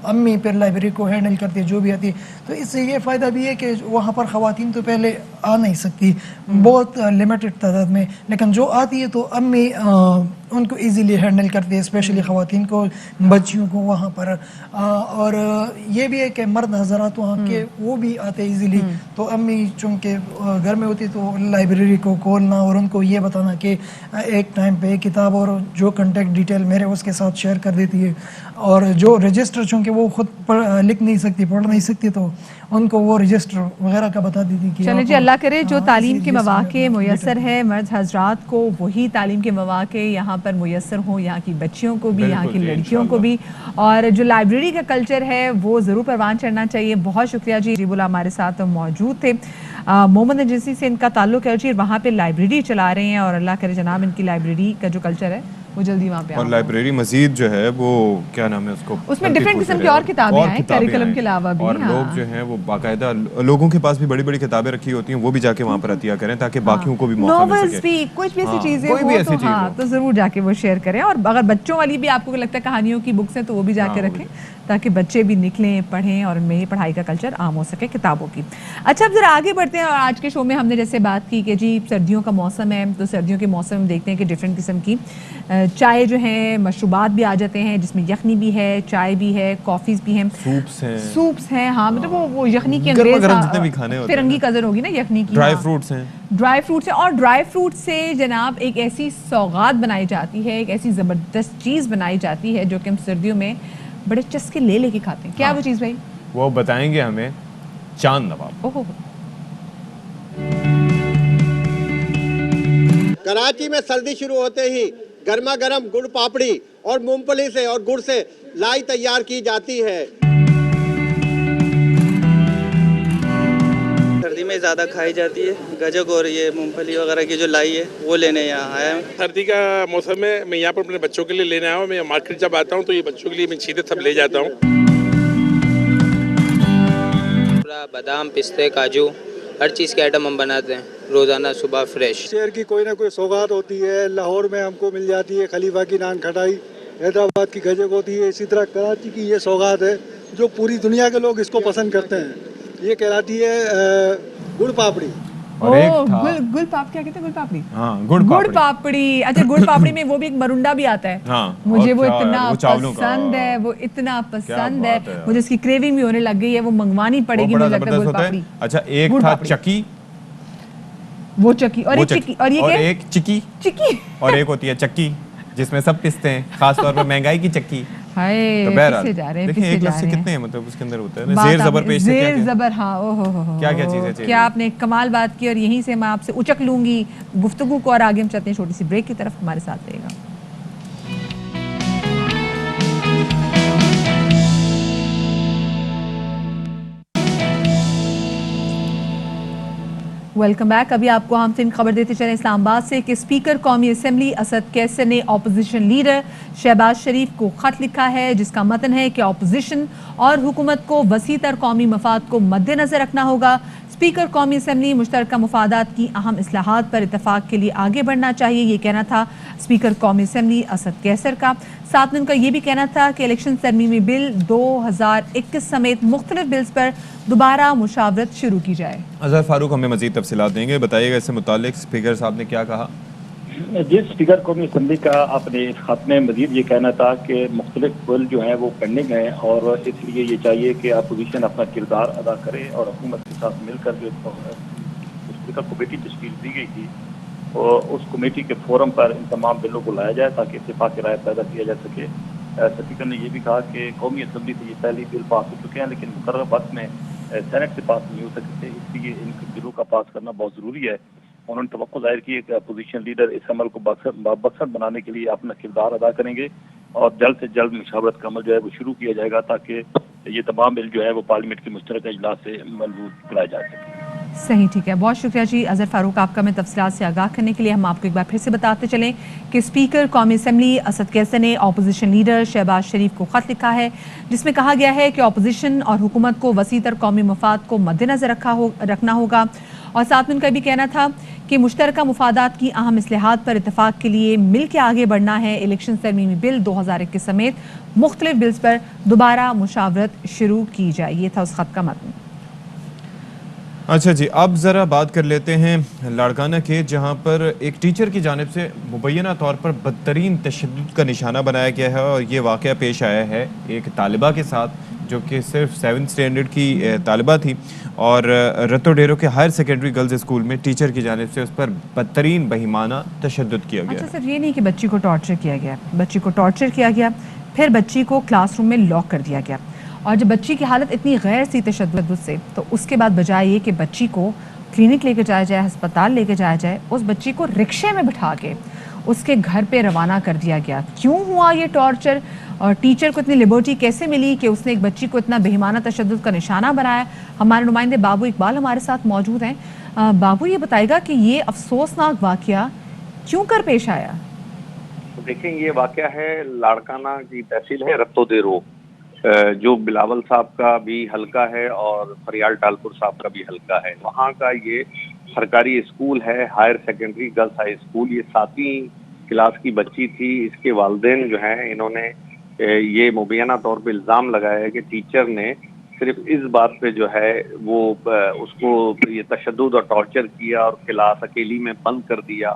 अम्मी फिर लाइब्रेरी को हैंडल करती जो भी आती। तो इससे ये फ़ायदा भी है कि वहाँ पर ख़वातीन तो पहले आ नहीं सकती, बहुत लिमिटेड तादाद में, लेकिन जो आती है तो अम्मी उनको इजीली हैंडल करती है, स्पेशली ख़वातीन को, बच्चियों को वहाँ पर। और ये भी है कि मर्द हज़रात वहाँ के वो भी आते इजीली, तो अम्मी चूँकि घर में होती तो लाइब्रेरी को खोलना और उनको ये बताना कि एक टाइम पे किताब और जो कॉन्टैक्ट डिटेल मेरे उसके साथ शेयर कर देती है। और जो रजिस्टर चूँकि वो खुद लिख नहीं सकती, पढ़ नहीं सकती, तो उनको वो रजिस्टर वगैरह का बता दी थी कि चलिए जी, अल्लाह करे जो तालीम के मौके मुयस्सर है मर्द हजरात को, वही तालीम के मौके यहाँ पर मुयस्सर हों, यहाँ की बच्चियों को भी, यहाँ की लड़कियों को भी। और जो लाइब्रेरी का कल्चर है वो ज़रूर परवान चढ़ना चाहिए। बहुत शुक्रिया जी, जीबुल्लाह हमारे साथ मौजूद थे। मोहम्मद एजेंसी से इनका ताल्लुक है जी, वहाँ पर लाइब्रेरी चला रहे हैं, और अल्लाह करे जनाब इनकी लाइब्रेरी का जो कल्चर है वो जल्दी वहाँ पे और लाइब्रेरी मजीद जो है वो क्या नाम है उसको, उसमें डिफरेंट किस्म की और किताबें हैं करिकुलम के अलावा भी। और हाँ। लोग जो हैं वो बाकायदा, लोगों के पास भी बड़ी बड़ी किताबें रखी होती हैं, वो भी जाके वहाँ पर अतिया करें ताकि बाकियों को भी मौका मिल नॉवेल्स सके। भी, कुछ भी ऐसी हाँ, चीजें कोई भी हो ऐसी तो चीज हाँ हो। तो जरूर जाके वो शेयर करें। और अगर बच्चों वाली भी आपको लगता है कहानियों की बुक्स हैं तो वो भी जाके रखें ताकि बच्चे भी निकलें, पढ़ें और उनमें पढ़ाई का कल्चर आम हो सके किताबों की। अच्छा, अब जरा आगे बढ़ते हैं। और आज के शो में हमने जैसे बात की कि जी सर्दियों का मौसम है, तो सर्दियों के मौसम में देखते हैं कि डिफरेंट किस्म की चाय जो है, मशरूबात भी आ जाते हैं जिसमें यखनी भी है, चाय भी है, कॉफ़ीज़ भी हैं, सूप्स हैं। हाँ, मतलब वो यखनी की अंग्रेज़ फिरंगी कज़न होगी ना यखनी की। ड्राई फ्रूट्स हैं, ड्राई फ्रूट्स हैं। और ड्राई फ्रूट से जनाब एक ऐसी सौगात बनाई जाती है, एक ऐसी ज़बरदस्त चीज़ बनाई जाती है जो कि हम सर्दियों में बड़े चस्के ले लेके खाते हैं। क्या वो चीज़ भाई? वो बताएंगे हमें चांद नवाब। ओहो, कराची में सर्दी शुरू होते ही गर्मा गर्म गुड़ पापड़ी और मूंगफली से और गुड़ से लाई तैयार की जाती है। सर्दी में ज़्यादा खाई जाती है गजक और ये मूंगफली वगैरह की जो लाई है वो लेने यहाँ आया हूँ। सर्दी का मौसम में मैं यहाँ पर अपने बच्चों के लिए लेने आया हूँ। मैं मार्केट जब आता हूँ तो ये बच्चों के लिए मैं सीधे सब ले जाता हूँ। बादाम, पिस्ते, काजू, हर चीज़ के आइटम हम बनाते हैं रोज़ाना सुबह फ्रेश। शहर की कोई ना कोई सौगात होती है। लाहौर में हमको मिल जाती है खलीफा की नान खटाई, हैदराबाद की गजक होती है, इसी तरह कराची की ये सौगात है जो पूरी दुनिया के लोग इसको पसंद करते हैं। ये कहलाती है गुड़ पापड़ी। और एक था गुल पाप क्या कहते हैं? गुल पापड़ी। हाँ, गुड़ पापड़ी। अच्छा, गुड़ पापड़ी में वो भी एक मरुंडा भी आता है। हाँ, मुझे वो इतना पसंद है, वो इतना पसंद है, मुझे इसकी क्रेविंग भी होने लग गई है। वो मंगवानी पड़ेगी मुझे लगता है गुड़ पापड़ी। अच्छा, एक था चक्की, वो चक्की और एक चिक्की और ये क्या? एक चिक्की और एक होती है चक्की जिसमें सब पिसते हैं, खास तौर पर महंगाई की चक्की। हाय, तो बहरहाल पिसते जा रहे हैं, देखिए पिसते एक जा लफ्ज़ रहे हैं। कितने हैं, मतलब उसके अंदर होता है ना ज़ेर ज़बर पेश से ज़ेर ज़बर। हाँ, ओहो क्या चीज़ है? क्या आपने एक कमाल बात की। और यहीं से मैं आपसे उचक लूंगी गुफ्तगू को और आगे हम चलते हैं छोटी सी ब्रेक की तरफ। हमारे साथ रहेगा। Welcome back. अभी आपको हम फिर खबर देते चले इस्लामाबाद से कि स्पीकर कौमी असम्बली असद कैसर ने अपोजिशन लीडर शहबाज शरीफ को ख़त लिखा है जिसका मतन है कि अपोजिशन और हुकूमत को वसीतर कौमी मफाद को मद्देनज़र रखना होगा। स्पीकर कौमी असम्बली मुश्तरका मुफादात की अहम इस्लाहात पर इतफाक़ के लिए आगे बढ़ना चाहिए, ये कहना था स्पीकर कौमी असम्बली असद कैसर का। साथ में उनका ये भी कहना था कि इलेक्शन तरमीमी बिल 2021 समेत मुख्तलिफ बिल्स पर दोबारा मुशावरत शुरू की जाए। अजहर फारूक हमें मज़ीद तफसीलात देंगे, बताइएगा इससे मुतालिक स्पीकर साहब ने क्या कहा। जिस स्पीकर कौमी असम्बली का आपने इस खत में मजीद ये कहना था कि मुख्तलिफ बिल जो हैं वो पेंडिंग हैं और इसलिए ये चाहिए कि अपोजिशन अपना किरदार अदा करे और हुकूमत के साथ मिलकर जो स्पीकर कमेटी तश्कील दी गई थी और उस कमेटी के फोरम पर इन तमाम बिलों को लाया जाए ताकि इत्तेफाक की राय पैदा किया जा सके। स्पीकर ने यह भी कहा कि कौमी असम्बली से ये पहले बिल पास हो चुके हैं लेकिन मुकर्रर वक्त में सेनेट से पास नहीं हो सकते, इसलिए इन बिलों का पास करना बहुत ज़रूरी है। उन्होंने तवक्को जाहिर की कि अपोजिशन लीडर इस अमल को बखसर बनाने के लिए अपना किरदार अदा करेंगे और जल्द से जल्द मुशावरत का अमल जो है वो शुरू किया जाएगा ताकि ये तमाम बिल जो है वो पार्लियामेंट के मुश्तरका इजलास से मंजूर कराए जा सके। सही, ठीक है, बहुत शुक्रिया जी अजहर फारूक आपका में तफसीलात से आगाह करने के लिए। हम आपको एक बार फिर से बताते चलें कि स्पीकर कौमी असम्बली असद कैसर ने अपोजिशन लीडर शहबाज शरीफ को ख़त लिखा है जिसमें कहा गया है कि अपोजिशन और हुकूमत को वसीतर कौमी मफाद को मद्देनज़र रखना होगा। और साथ में उनका भी कहना था कि मुश्तरका मुफादात की अहम इस्लाहात पर इतफाक़ के लिए मिल के आगे बढ़ना है। इलेक्शन तरमीमी बिल 2021 समेत मुख्तलिफ बिल्स पर दोबारा मुशावरत शुरू की जाए, ये था उस खत का मतन। अच्छा जी, अब ज़रा बात कर लेते हैं लाड़काना के, जहां पर एक टीचर की जानिब से मुबैना तौर पर बदतरीन तशद्दुद का निशाना बनाया गया है। और ये वाक़या पेश आया है एक तालिबा के साथ जो कि सिर्फ 7th स्टैंडर्ड की तालिबा थी और रतो डेरो के हायर सेकेंडरी गर्ल्स स्कूल में टीचर की जानिब से उस पर बदतरीन बहिमाना तशद्दुद किया गया। अच्छा, सिर्फ ये नहीं कि बच्ची को टॉर्चर किया गया, बच्ची को टॉर्चर किया गया, फिर बच्ची को क्लासरूम में लॉक कर दिया गया। और जब बच्ची की हालत इतनी गैर सी तशद्दुद से, तो उसके बाद बजाय ये कि बच्ची को क्लिनिक लेके जाया जाए, अस्पताल लेके जाया जाए, उस बच्ची को रिक्शे में बिठा के उसके घर पे रवाना कर दिया गया। क्यों हुआ ये टॉर्चर और टीचर को इतनी लिबर्टी कैसे मिली कि उसने एक बच्ची को इतना बेईमाना तशद्दुद का निशाना बनाया? हमारे नुमाइंदे बाबू इकबाल हमारे साथ मौजूद हैं। बाबू, ये बताएगा कि ये अफसोसनाक वाक़या क्यों कर पेश आया? तो देखें, ये वाकया है लाड़काना की तहसील है रत्तोदेरो, जो बिलावल साहब का भी हल्का है और फरियाल टालपुर साहब का भी हल्का है। वहाँ का ये सरकारी स्कूल है, higher secondary girls high school. ये 7वीं क्लास की बच्ची थी। इसके वालिदैन जो हैं, इन्होंने ये मुबैना तौर पे इल्ज़ाम लगाया है कि टीचर ने सिर्फ इस बात पे जो है वो उसको ये तशद्दुद और टॉर्चर किया और क्लास अकेली में बंद कर दिया,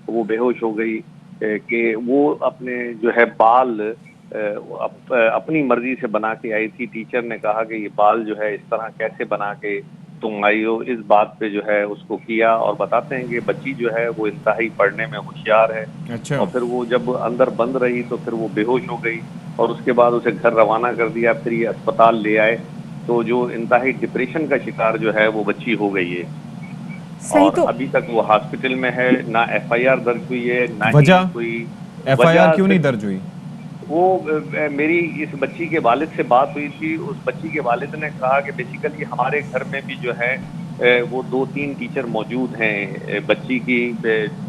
तो वो बेहोश हो गई कि वो अपने जो है बाल अपनी मर्जी से बना के आई थी। टीचर ने कहा कि ये बाल जो है इस तरह कैसे बना के तुम आई हो, इस बात पे जो है उसको किया। और बताते हैं कि बच्ची जो है वो इंतहाई पढ़ने में होशियार है। अच्छा। और फिर वो जब अंदर बंद रही तो फिर वो बेहोश हो गई और उसके बाद उसे घर रवाना कर दिया। फिर ये अस्पताल ले आए तो जो इंतहाई डिप्रेशन का शिकार जो है वो बच्ची हो गई है। और तो अभी तक वो हॉस्पिटल में है, ना FIR दर्ज हुई है, ना ही कोई FIR क्यों नहीं दर्ज हुई? वो मेरी इस बच्ची के वालिद से बात हुई थी। उस बच्ची के वालिद ने कहा कि बेसिकली हमारे घर में भी जो है वो 2-3 टीचर मौजूद हैं, बच्ची की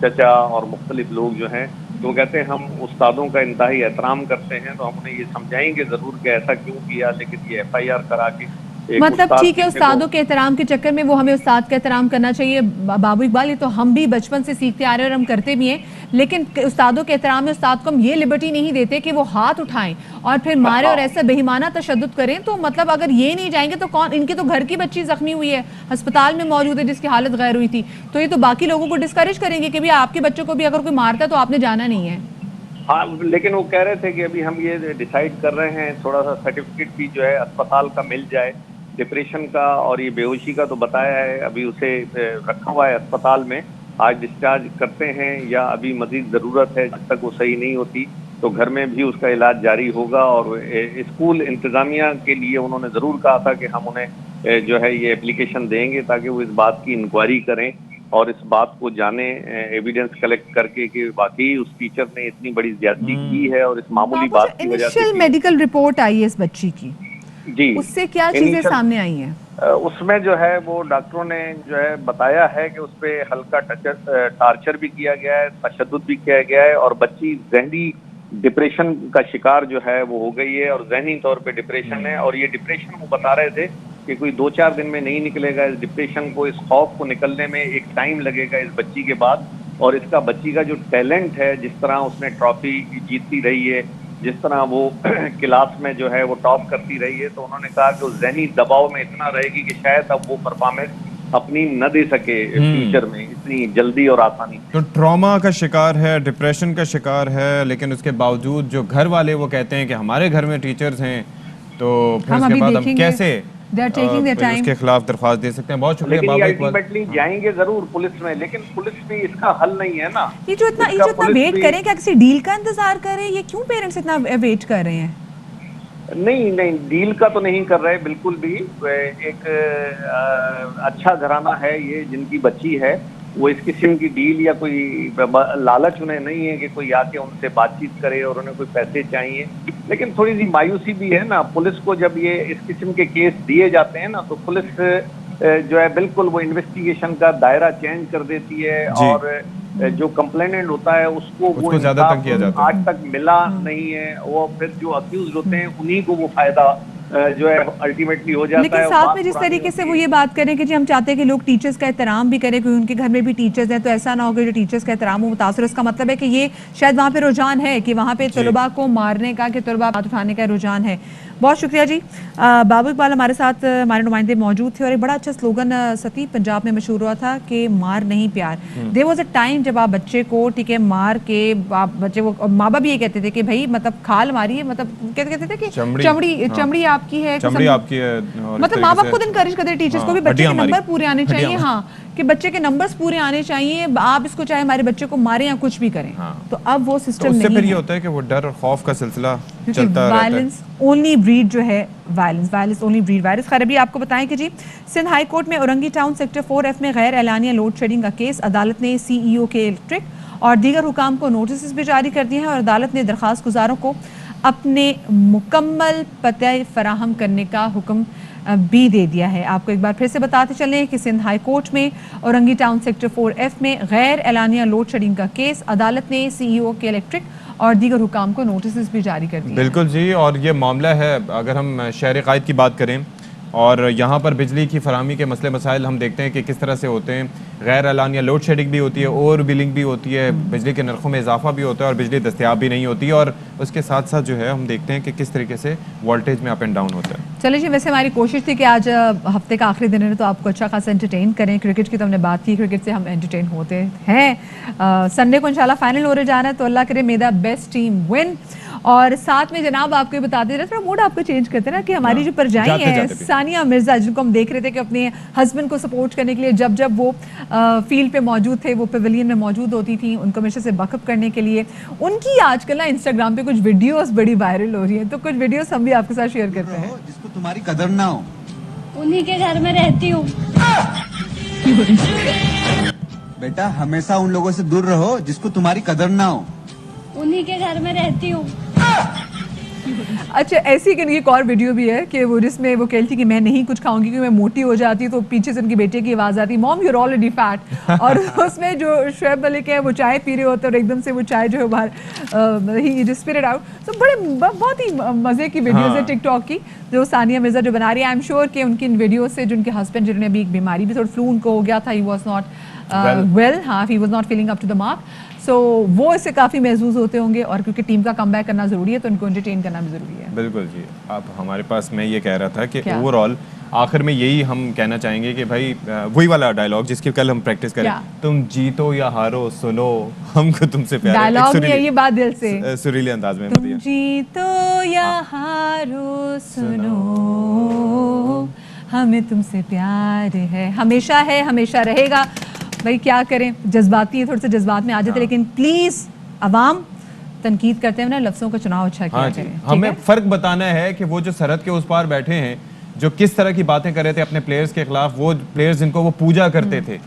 चचा और मुख्तलिफ लोग जो हैं, तो कहते हैं हम उस्तादों का इंतहाई एहतराम करते हैं, तो हम उन्हें ये समझाएंगे ज़रूर कि ऐसा क्यों किया, लेकिन ये FIR करा के मतलब ठीक है, उस्तादों के एहतराम के चक्कर में वो हमें उस्ताद का एहतराम करना चाहिए। बाबू इकबाल, ये तो हम भी बचपन से सीखते आ रहे हैं और हम करते भी हैं, लेकिन उस्तादों के एहतराम में उस्ताद को हम ये लिबर्टी नहीं देते कि वो हाथ उठाएं और फिर मारे और ऐसा बेईमाना तशद्दुद करें। तो मतलब अगर ये नहीं जाएंगे तो कौन? इनके तो घर की बच्ची जख्मी हुई है, अस्पताल में मौजूद है, जिसकी हालत गैर हुई थी, तो ये तो बाकी लोगों को डिस्करेज करेंगे कि भाई आपके बच्चों को भी अगर कोई मारता है तो आपने जाना नहीं है। हाँ, लेकिन वो कह रहे थे कि अभी हम ये डिसाइड कर रहे हैं, थोड़ा सा सर्टिफिकेट भी जो है अस्पताल का मिल जाए, डिप्रेशन का और ये बेहोशी का तो बताया है। अभी उसे रखा हुआ है अस्पताल में, आज डिस्चार्ज करते हैं या अभी मजीद ज़रूरत है, जब तक वो सही नहीं होती तो घर में भी उसका इलाज जारी होगा। और स्कूल इंतज़ामिया के लिए उन्होंने ज़रूर कहा था कि हम उन्हें जो है ये एप्लीकेशन देंगे ताकि वो इस बात की इंक्वायरी करें और इस बात को जाने, एविडेंस कलेक्ट करके कि वाकई उस टीचर ने इतनी बड़ी ज्यादती की है और इस मामूली बात की वजह से। इनिशियल मेडिकल रिपोर्ट आई है इस बच्ची की, जी, उससे क्या चीजें सामने आई हैं? उसमें जो है वो डॉक्टरों ने जो है बताया है कि उस पे हल्का टार्चर भी किया गया है, तशद्दुद भी किया गया है और बच्ची जहनी डिप्रेशन का शिकार जो है वो हो गई है और जहनी तौर पे डिप्रेशन है। और ये डिप्रेशन वो बता रहे थे कि कोई 2-4 दिन में नहीं निकलेगा। इस डिप्रेशन को, इस खौफ को निकलने में एक टाइम लगेगा इस बच्ची के बाद। और इसका बच्ची का जो टैलेंट है, जिस तरह उसने ट्रॉफी जीतती रही है, जिस तरह वो क्लास में जो है वो टॉप करती रही है, तो उन्होंने कहा कि वो ज़हनी दबाव में इतना रहेगी कि शायद अब वो परफॉर्मेंस अपनी न दे सके फ्यूचर में इतनी जल्दी और आसानी। तो ट्रॉमा का शिकार है, डिप्रेशन का शिकार है, लेकिन उसके बावजूद जो घर वाले वो कहते हैं कि हमारे घर में टीचर्स हैं, तो फिर उसके बाद हम कैसे उसके खिलाफ दरख्वास्त दे सकते हैं? बहुत शुक्रिया बाबू इकबाल। अल्टीमेटली जाएंगे जरूर पुलिस में, लेकिन पुलिस भी इसका हल नहीं है ना। ये जो इतना वेट करें, क्या किसी डील का इंतजार करें? ये क्यों पेरेंट्स इतना वेट कर रहे हैं? नहीं, डील का तो नहीं कर रहे बिल्कुल भी। एक अच्छा घराना है ये जिनकी बच्ची है, वो इस किस्म की डील या कोई लालच उन्हें नहीं है कि कोई आके उनसे बातचीत करे और उन्हें कोई पैसे चाहिए। लेकिन थोड़ी सी मायूसी भी है ना, पुलिस को जब ये इस किस्म के केस दिए जाते हैं ना, तो पुलिस जो है बिल्कुल वो इन्वेस्टिगेशन का दायरा चेंज कर देती है और जो कंप्लेनेंट होता है उसको ज्यादा तक किया जाता है। आज तक मिला नहीं है, वो फिर जो अक्यूज होते हैं उन्हीं को वो फायदा जो है अल्टीमेटली हो जाता है। लेकिन साथ में जिस तरीके से वो ये बात करें कि जी हम चाहते हैं कि लोग टीचर्स का एहतराम भी करें, क्योंकि उनके घर में भी टीचर्स हैं, तो ऐसा ना हो कि जो टीचर्स का एहतराम हो मुतासर। इसका मतलब है कि ये शायद वहाँ पे रुझान है कि वहाँ पे तलबा को मारने का, कि तलबा हाथ उठाने का रुझान है। बहुत शुक्रिया जी। बाबू इकबाल हमारे साथ, हमारे नुमाइंदे मौजूद थे और एक बड़ा अच्छा स्लोगन सती पंजाब में मशहूर हुआ था कि मार नहीं प्यार। देयर वाज अ टाइम जब आप बच्चे को ठीक है मार के, आप बच्चे वो माँ बाप ये कहते थे कि भाई मतलब खाल मारिए, मतलब कहते थे कि चमड़ी आपकी है, चमड़ी आपकी है, मतलब माँ बाप खुद इनकरेज करते हैं टीचर्स को भी बच्चे के नंबर पूरे आने चाहिए। हाँ, कि बच्चे के नंबर्स पूरे आने चाहिए, आप इसको चाहे हमारे बच्चे को मारे या कुछ भी करें। तो अब वो सिस्टम नहीं है। फिर ये होता है कि वो डर और खौफ का सिलसिला चलता रहता है। वायलेंस ओनली ब्रीड जो है, वायलेंस ओनली ब्रीड वायरस। खैर अभी आपको बताएं कि जी सिंध हाई कोर्ट में औरंगी टाउन सेक्टर 4F में गैर एलानिया लोड शेडिंग का केस, अदालत ने CEO के इलेक्ट्रिक और दीगर हुकाम को नोटिस भी जारी कर दिए हैं और अदालत ने दरख्वास्त गुजारों को अपने मुकम्मल पते फराहम करने का हुक्म भी दे दिया है। आपको एक बार फिर से बताते चलें कि सिंध हाई कोर्ट में औरंगी टाउन सेक्टर 4F में गैर एलानिया लोड शेडिंग का केस, अदालत ने CEO के इलेक्ट्रिक और दीगर हुकाम को नोटिस भी जारी कर दिए। बिल्कुल जी, और ये मामला है, अगर हम शहर कायद की बात करें और यहाँ पर बिजली की फराहमी के मसले मसाइल हम देखते हैं कि किस तरह से होते हैं। गैर एलानिया लोड शेडिंग भी होती है, ओवर बिलिंग भी होती है, बिजली के नरखों में इजाफा भी होता है और बिजली दस्तयाब भी नहीं होती, और उसके साथ साथ जो है हम देखते हैं कि किस तरीके से वोल्टेज में अप एंड डाउन होता है। चलिए जी, वैसे हमारी कोशिश थी कि आज हफ्ते का आखिरी दिन है तो आपको अच्छा खासा एंटरटेन करें। क्रिकेट की तो हमने बात की, क्रिकेट से हम एंटरटेन होते हैं। संडे को इंशाल्लाह फाइनल हो जा रहा है, तो अल्लाह करे मे द बेस्ट टीम विन। और साथ में जनाब आपको बताते रहे, थोड़ा मूड आपको चेंज करते ना कि हमारी जो परजाई है सानिया मिर्जा, जिनको हम देख रहे थे कि अपने हस्बैंड को सपोर्ट करने के लिए जब जब वो फील्ड पे मौजूद थे, वो पेविलियन में मौजूद होती थी, उनको हमेशा से बकअप करने के लिए, उनकी आजकल ना इंस्टाग्राम पे कुछ वीडियोस बड़ी वायरल हो रही है, तो कुछ वीडियोस हम भी आपके साथ शेयर करते हैं। जिसको तुम्हारी कदर ना हो, उन्हीं के घर में रहती हूँ। बेटा हमेशा उन लोगों से दूर रहो जिसको तुम्हारी कदर ना हो। उन्हीं के घर में रहती हूँ। अच्छा, ऐसी एक और वीडियो भी है कि वो जिसमें वो कहती थी कि मैं नहीं कुछ खाऊंगी क्योंकि मैं मोटी हो जाती, तो पीछे से उनकी बेटे की आवाज आती, mom you are already fat. और उसमें जो शोएब मलिक है वो चाय पी रहे होते हैं और एकदम से वो चाय जो है बाहर ही जस्ट स्पिट इट आउट। तो बहुत ही मजे की वीडियोस है टिकटॉक की जो सानिया मिर्जा जो बना रही है। आई एम श्योर कि उनकी इन वीडियो से जो उनके हस्बैंड जिन्होंने अभी एक बीमारी भी, थोड़ा फ्लू उनको हो गया था, ही वॉज नॉट वेल, हाँ he was not feeling up to the mark, so वो इससे काफ़ी महसूस होते होंगे, और क्योंकि टीम का कमबैक करना ज़रूरी है तो उनको एंटरटेन करना भी ज़रूरी है। बिल्कुल जी, आप हमारे पास, मैं ये कह रहा था कि ओवरऑल आखिर में यही हम कहना चाहेंगे कि भाई वही वाला डायलॉग जिसकी कल हम प्रैक्टिस करें, तुम जीतो या हारो सुनो हमको तुमसे प्यार है। डायलॉग नहीं है ये, बात दिल से सुरीले अंदाज में, तुम जीतो या हारो सुनो हमें तुमसे प्यार है, हमेशा है, हमेशा रहेगा। भाई क्या करें, जज्बाती है, थोड़े से जज्बात में आ जाते, लेकिन प्लीज अवाम तनकीद करते हैं ना, लफ्ज़ों का चुनाव अच्छा किया करें। हमें फर्क बताना है कि वो जो सरहद के उस पार बैठे हैं, जो किस तरह की बातें कर रहे थे अपने प्लेयर्स के खिलाफ, वो प्लेयर्स जिनको वो पूजा करते थे,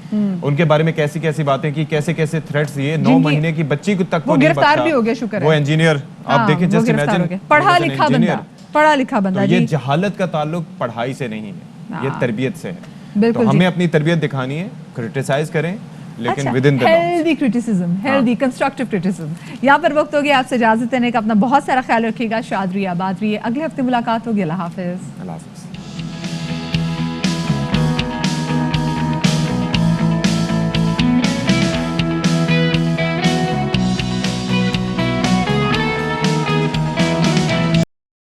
उनके बारे में कैसी कैसी बातें की, कैसे कैसे थ्रेट्स दिए, 9 महीने की बच्ची को तक वो गिरफ्तार भी हो गया, शुक्र है। वो इंजीनियर, आप देखिए, जस्ट इमेजिन, पढ़ा लिखा बंदा। ये जहालत का ताल्लुक पढ़ाई से नहीं है, ये तरबियत से है। तो हमें अपनी तरबियत दिखानी है, क्रिटिसाइज करें लेकिन with in the healthy criticism, healthy constructive criticism. यहाँ पर वक्त हो गया आपसे इजाजत देने का, अपना बहुत सारा ख्याल रखिएगा, शाद रहिए, आबाद रहिए, अगले हफ्ते मुलाकात होगी। अल्लाह हाफिज।